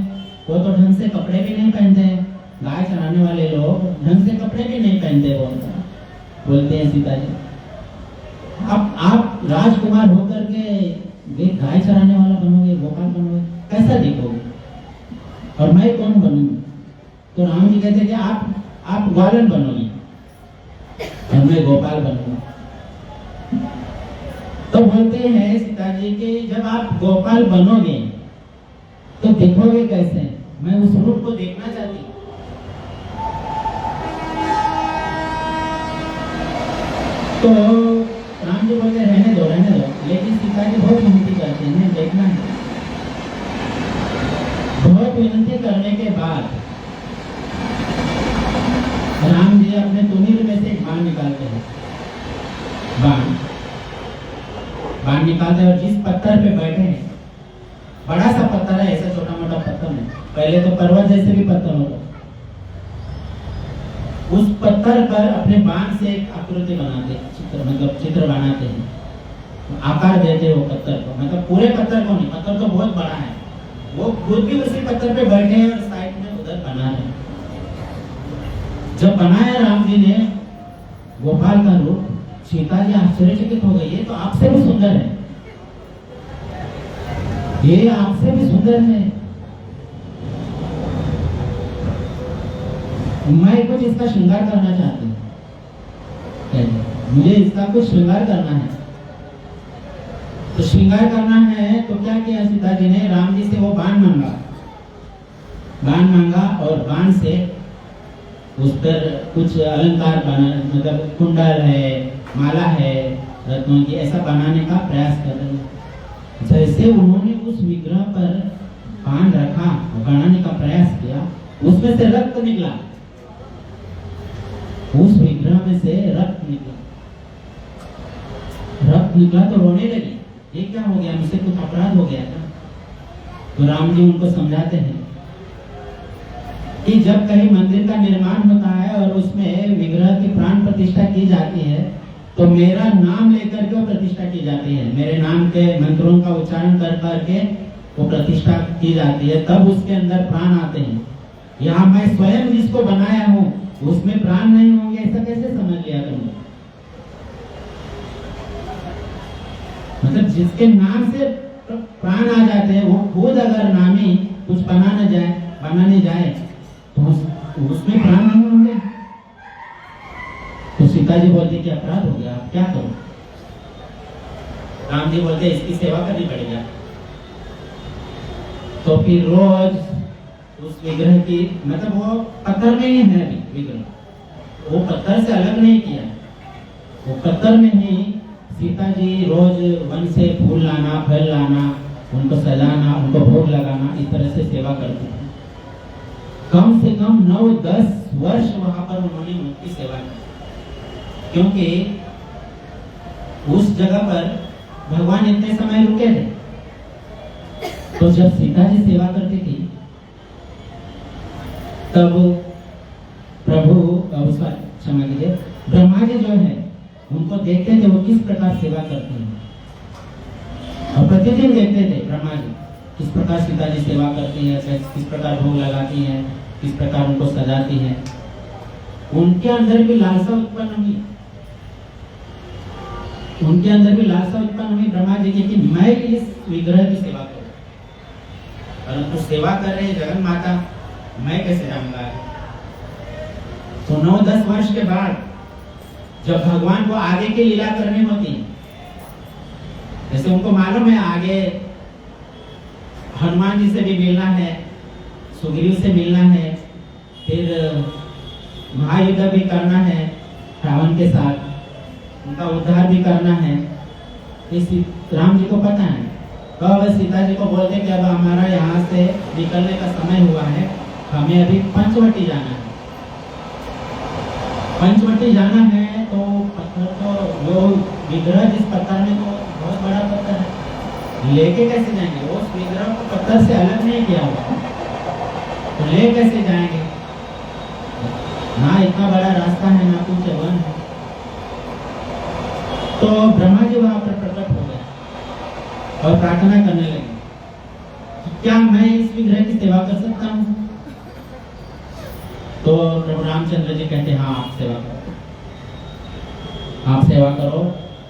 वो तो ढंग से कपड़े भी नहीं पहनते हैं, गाय चराने वाले लोग ढंग से कपड़े भी नहीं पहनते। बोलते हैं सीता जी, अब आप राजकुमार होकर के गाय चराने वाला बनोगे, गोपाल बनोगे, कैसा दिखोगे, और मैं कौन बनूंगा। तो राम जी कहते कि आप ग्वालन बनोगे और मैं गोपाल बनूंगा। तो बोलते हैं सीता जी कि जब आप गोपाल बनोगे तो दिखोगे कैसे, मैं उस रूप को देखना चाहती हूँ। तो राम जी बोलते रहने दो, लेकिन सीता जी बहुत विनती करते हैं, देखना है। बहुत विनती करने के बाद राम जी अपने तुनीर में से एक बाण निकालते हैं। बाण निकालते हैं और जिस पत्थर पे बैठे हैं, बड़ा सा पत्थर है, ऐसा छोटा मोटा पत्थर नहीं, पहले तो पर्वत जैसे भी पत्थर होता, उस पत्थर पर अपने बाण से एक आकृति बनाते हैं, चित्र बनाते हैं, आकार देते हैं वो पत्थर को, मतलब पूरे पत्थर को नहीं, पत्थर तो बहुत बड़ा है, वो खुद भी उसी पत्थर पे बैठे हैं और साइड में उधर बना रहे हैं। जब बनाया राम जी ने गोपाल का रूप, सीता जी आश्चर्यचकित हो गई, ये तो आपसे भी सुंदर है, ये आपसे भी सुंदर है, मैं कुछ इसका श्रृंगार करना चाहती हूँ, मुझे इसका कुछ श्रृंगार करना है। तो श्रृंगार करना है तो क्या किया सीता जी ने, राम जी से वो बाण मांगा और बाण से उस पर कुछ अलंकार बना, मतलब कुंडल है, माला है, रत्नों की, ऐसा बनाने का प्रयास कर रहे हैं। जैसे उन्होंने उस विग्रह पर बाण रखा, बनाने का प्रयास किया, उसमें से रक्त निकला, उस विग्रह में से रक्त निकला तो रोने लगी, ये क्या हो गया, मुझसे कुछ अपराध हो गया था। तो राम जी उनको समझाते हैं कि जब कहीं मंदिर का निर्माण होता है और उसमें विग्रह की प्राण प्रतिष्ठा की जाती है, तो मेरा नाम लेकर के वो प्रतिष्ठा की जाती है, मेरे नाम के मंत्रों का उच्चारण कर करके वो प्रतिष्ठा की जाती है, तब उसके अंदर प्राण आते हैं। यहाँ मैं स्वयं जिसको बनाया हूँ उसमें प्राण नहीं होंगे, ऐसा कैसे समझ लिया तुमने? मतलब जिसके नाम से प्राण आ जाते हैं, वो खुद अगर नामी कुछ बनाने जाए तो उसमें प्राण नहीं होंगे। तो सीता जी बोलती कि अपराध हो गया, आप क्या करो? राम जी बोलते इसकी सेवा करनी पड़ेगी। तो फिर रोज उस विग्रह की, मतलब वो पत्थर में ही है अभी विग्रह, वो पत्थर से अलग नहीं किया, वो पत्थर में ही सीता जी रोज वन से फूल लाना, फल लाना, उनको सजाना, उनको भोग लगाना, इस तरह से सेवा करती थी। कम से कम 9-10 वर्ष वहां पर उन्होंने उनकी सेवा की, क्योंकि उस जगह पर भगवान इतने समय रुके थे। तो जब सीता जी सेवा करती थी तब प्रभु, क्षमा कीजिए, ब्रह्मा जी जो है उनको देखते थे वो किस प्रकार सेवा करते हैं, और प्रतिदिन देखते थे ब्रह्मा जी किस प्रकार सीता जी सेवा करती है, किस प्रकार भोग लगाती है, किस प्रकार उनको सजाती है। उनके अंदर भी लालसा उत्पन्न हुई, ब्रह्मा जी की कि मैं इस विग्रह की सेवा करूं, परंतु सेवा कर रहे जगन माता, मैं कैसे जाऊंगा? तो 9-10 वर्ष के बाद जब भगवान को आगे की लीला करनी होती, जैसे उनको मालूम है आगे हनुमान जी से भी मिलना है, सुग्रीव से मिलना है, फिर महायुद्ध भी करना है रावण के साथ, उनका उद्धार भी करना है। इस राम जी को पता है, कब सीता जी को बोलते कि अब हमारा यहाँ से निकलने का समय हुआ है, हमें अभी पंचवटी जाना है। पंचवटी जाना है तो पत्थर को, वो विग्रह जिस पत्थर में, तो बहुत बड़ा पत्थर है, लेके कैसे जाएंगे? वो विग्रह को पत्थर से अलग नहीं किया हुआ, तो ले कैसे जाएंगे? ना इतना बड़ा रास्ता है, ना कुछ वन है। तो ब्रह्मा जी वहां पर प्रकट हो गए और प्रार्थना करने लगे, क्या मैं इस विग्रह की सेवा कर सकता हूँ? तो प्रभु रामचंद्र जी कहते हाँ, आप सेवा करो।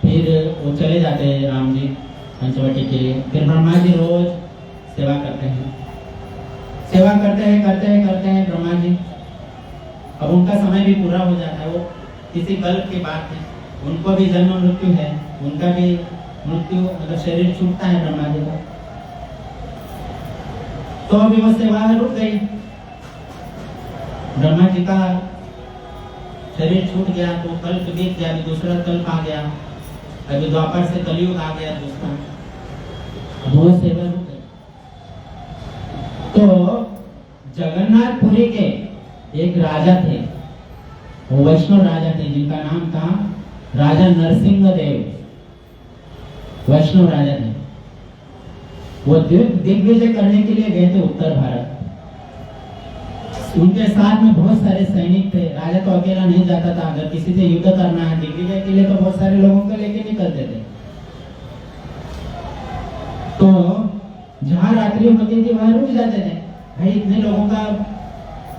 फिर वो चले जाते हैं राम जी पंचवटी के लिए। फिर ब्रह्मा जी रोज सेवा करते हैं, करते हैं ब्रह्मा जी। अब उनका समय भी पूरा हो जाता है, वो किसी कल्प की बात है, उनको भी जन्म मृत्यु है, उनका भी मृत्यु, मतलब शरीर छूटता है ब्रह्मा जी का। तो अभी वो सेवा रुक गई। ब्रह्मा जी का शरीर छूट गया तो कल्प बीत गया, अभी दूसरा कल्प आ गया, अभी द्वापर से कलयुग आ गया दूसरा, अब वो सेवा रुक गई। तो जगन्नाथपुरी के एक राजा थे, वो वैष्णव राजा थे जिनका नाम था राजा नरसिंह देव, वैष्णव राजा थे। वो दिग्विजय करने के लिए गए थे उत्तर भारत। उनके साथ में बहुत सारे सैनिक थे। राजा तो अकेला नहीं जाता था, अगर किसी से युद्ध करना है दिग्विजय के लिए तो बहुत सारे लोगों को लेके निकलते थे। तो जहां रात्रि होती थी वहां रुक जाते थे, भाई इतने लोगों का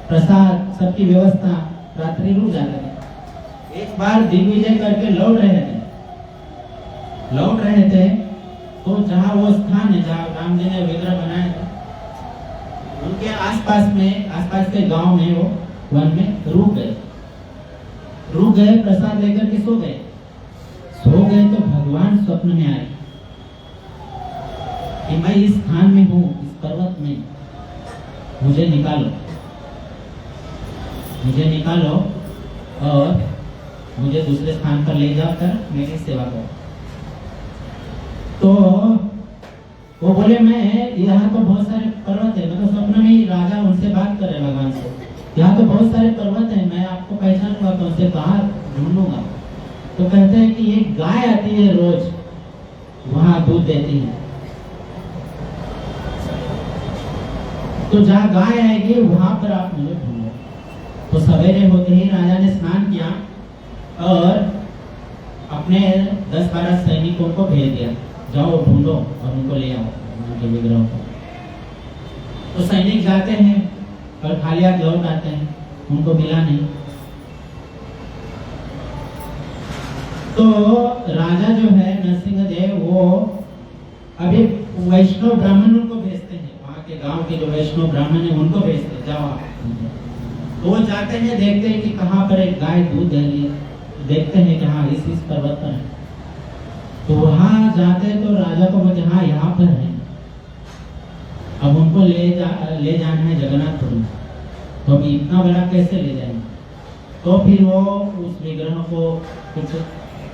प्रसाद सबकी व्यवस्था, रात्रि रुक जाते थे। एक बार दिग्विजय करके लौट रहे थे तो जहां वो स्थान है जहां राम जी ने विग्रह बनाया था, उनके आसपास के गांव में वो वन में रुक गए, प्रसाद लेकर के सो गए तो भगवान स्वप्न में आए कि मैं इस स्थान में हूँ, इस पर्वत में, मुझे निकालो और मुझे दूसरे स्थान पर ले जाकर मेरी सेवा करो। तो वो बोले मैं यहाँ तो बहुत सारे पर्वत है, मतलब स्वप्न में ही राजा उनसे बात कर रहे भगवान से, यहाँ तो बहुत सारे पर्वत है, मैं आपको पहचानूंगा तो उनसे कहाँ ढूंढूंगा। तो कहते हैं कि एक गाय आती है रोज, वहां दूध देती है, तो जहाँ गाय आएगी वहां पर आप मुझे ढूंढो। तो सवेरे होते ही राजा ने स्नान किया और अपने 10-12 सैनिकों को भेज दिया, जाओ ढूंढो और उनको ले आओ उनके विग्रह को। तो सैनिक जाते हैं और खाली हाथ लौट आते हैं, उनको मिला नहीं। तो राजा जो है नरसिंह देव वो अभी वैष्णव ब्राह्मण उनको भेजते हैं, वहां के गांव के जो वैष्णव ब्राह्मण है उनको भेजते हैं, जाओ आप। तो वो जाते हैं, देखते हैं कि कहाँ पर एक गाय दूध दे रही है, देखते हैं कि हाँ इस पर्वत पर है। तो वहां जाते हैं तो राजा को बोलते हाँ यहाँ पर है, अब उनको ले जाना है जगन्नाथपुर में। तो अभी इतना बड़ा कैसे ले जाएंगे? तो फिर वो उस विग्रह को कुछ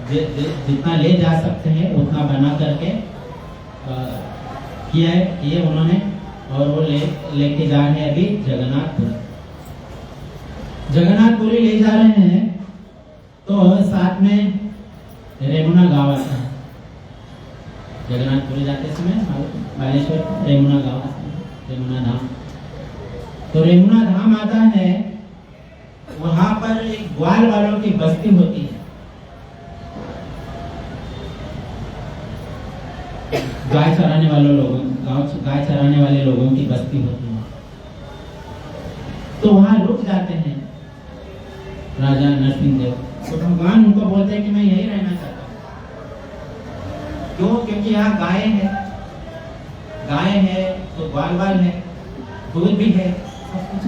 जितना ले जा सकते हैं उतना बना करके किए उन्होंने, और वो लेके जा रहे हैं अभी जगन्नाथपुरी ले जा रहे हैं। तो साथ में रेमुना गांव आता है, जगन्नाथपुरी जाते समय बालेश्वर रेमुना गांव आता है, रेमुना धाम। तो रेमुना धाम आता है, वहां पर एक ग्वाल वालों की बस्ती होती है, गाय चराने वाले लोगों की बस्ती होती है। तो वहां रुक जाते हैं राजा नरसिंह देव। तो भगवान उनको बोलते हैं कि मैं यही रहना चाहता हूँ। क्यों? क्योंकि यहाँ गाय है तो ग्वाल है, दूध भी है, सब कुछ,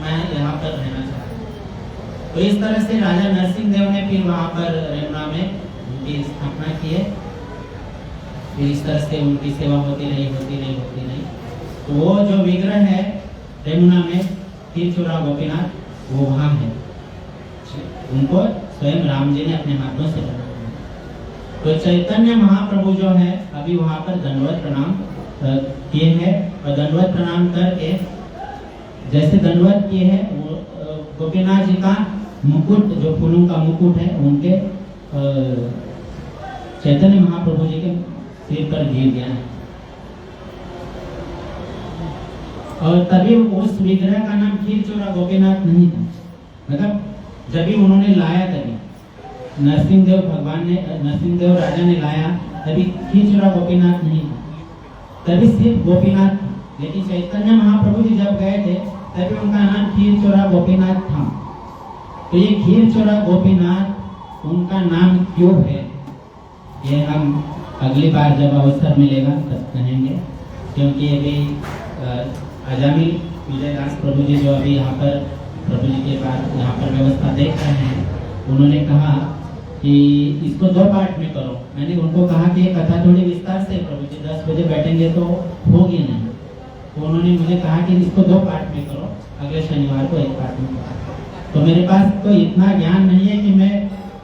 मैं यहाँ पर रहना चाहता हूँ। तो इस तरह से राजा नरसिंह देव ने फिर वहां पर रेमुना में उनकी स्थापना की है। फिर इस तरह से उनकी सेवा होती रही। तो वो जो विग्रह है रेमुना में खीरचोरा गोपीनाथ, वो वहां है, उनको स्वयं राम जी ने अपने हाथों से बनाया। तो चैतन्य महाप्रभु जो है अभी वहां पर दंडवत प्रणाम किए हैं, और दंडवत प्रणाम करके जैसे दंडवत किए हैं, वो गोपीनाथ जी का मुकुट, जो फूलों का मुकुट है, उनके चैतन्य महाप्रभु जी के सिर पर गिर गया है। और तभी उस विग्रह का नाम खीरचोरा गोपीनाथ नहीं था, मतलब जब भी उन्होंने लाया, तभी नरसिंहदेव राजा ने लाया, तभी खीरचोरा गोपीनाथ नहीं था, तभी सिर्फ गोपीनाथ था। लेकिन चैतन्य महाप्रभु जी जब गए थे तभी उनका नाम खीरचोरा गोपीनाथ था। तो ये खीरचोरा गोपीनाथ उनका नाम क्यों है, ये हम अगली बार जब अवसर मिलेगा तब कहेंगे। क्योंकि अभी अजामिल विजयदास प्रभु जी जो अभी यहाँ पर प्रभु जी के पास यहाँ पर व्यवस्था देख रहे हैं, उन्होंने कहा कि इसको 2 पार्ट में करो। मैंने उनको कहा कि ये कथा थोड़ी विस्तार से, प्रभु जी 10 बजे बैठेंगे तो होगी नहीं, तो उन्होंने मुझे कहा कि इसको 2 पार्ट में करो, अगले शनिवार को 1 पार्ट में करो। तो मेरे पास तो इतना ज्ञान नहीं है कि मैं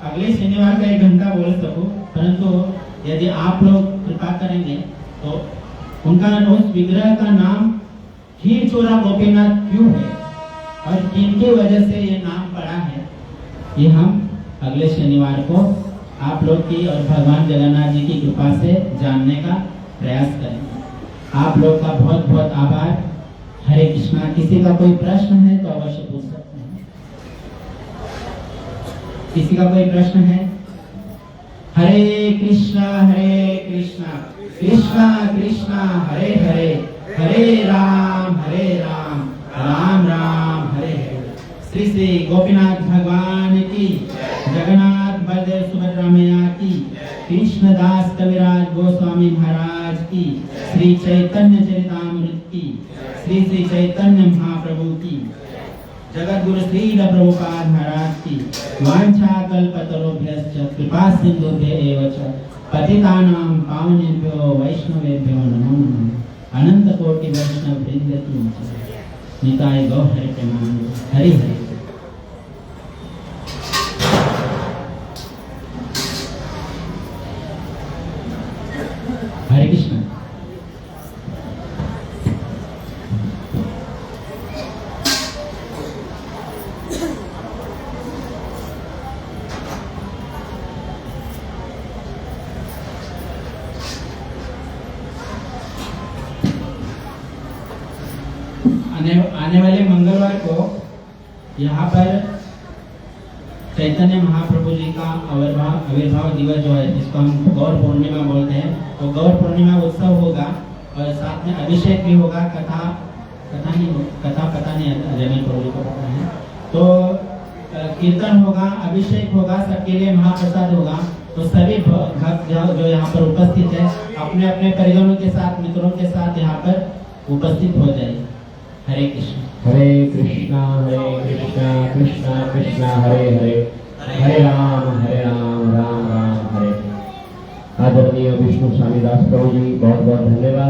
अगले शनिवार का 1 घंटा बोल सकूं, परंतु यदि आप लोग कृपा करेंगे तो उनका उस विग्रह का नाम खीर चोरा गोपीनाथ क्यों है और किनकी वजह से ये नाम पड़ा है, ये हम अगले शनिवार को आप लोग की और भगवान जगन्नाथ जी की कृपा से जानने का प्रयास करेंगे। आप लोग का बहुत बहुत आभार। हरे कृष्णा। किसी का कोई प्रश्न है तो अवश्य पूछ सकते हैं। किसी का कोई प्रश्न है? हरे कृष्णा कृष्णा कृष्णा हरे हरे, हरे राम राम राम हरे हरे। श्री श्री गोपीनाथ भगवान की, जगन्नाथ बलदेव सुभद्रा मैया की, कृष्णदास कविराज गोस्वामी महाराज की, श्री चैतन्य चरितामृत की, श्री श्री चैतन्य महाप्रभु की, जगत गुरु श्रील प्रभुपाद महाराज की, वांछा कल्पतरुभ्यश्च कृपा सिंधुभ्य एव च पतितानां पावनेभ्यो वैष्णवेभ्यो नमो नमः। अनंत कोटि वैष्णव वृंद की निताय गौ हरि प्रेमानंद। हरि हरि। हरे कृष्ण। आने वाले मंगलवार को यहाँ पर चैतन्य महाप्रभु जी का आविर्भाव दिवस जो है, जिसको हम गौर पूर्णिमा बोलते हैं, तो गौर पूर्णिमा उत्सव होगा और साथ में अभिषेक भी होगा। कथा पता नहीं जमीन प्रभु जी को पता है। तो कीर्तन होगा, अभिषेक होगा, सबके लिए महाप्रसाद होगा। तो सभी भक्त जो यहाँ पर उपस्थित है अपने अपने परिजनों के साथ, मित्रों के साथ यहाँ पर उपस्थित हो जाए। हरे कृष्ण। हरे कृष्णा कृष्णा कृष्णा हरे हरे, हरे राम राम राम हरे। आदरणीय विष्णु स्वामी दास प्रभु जी, बहुत बहुत धन्यवाद।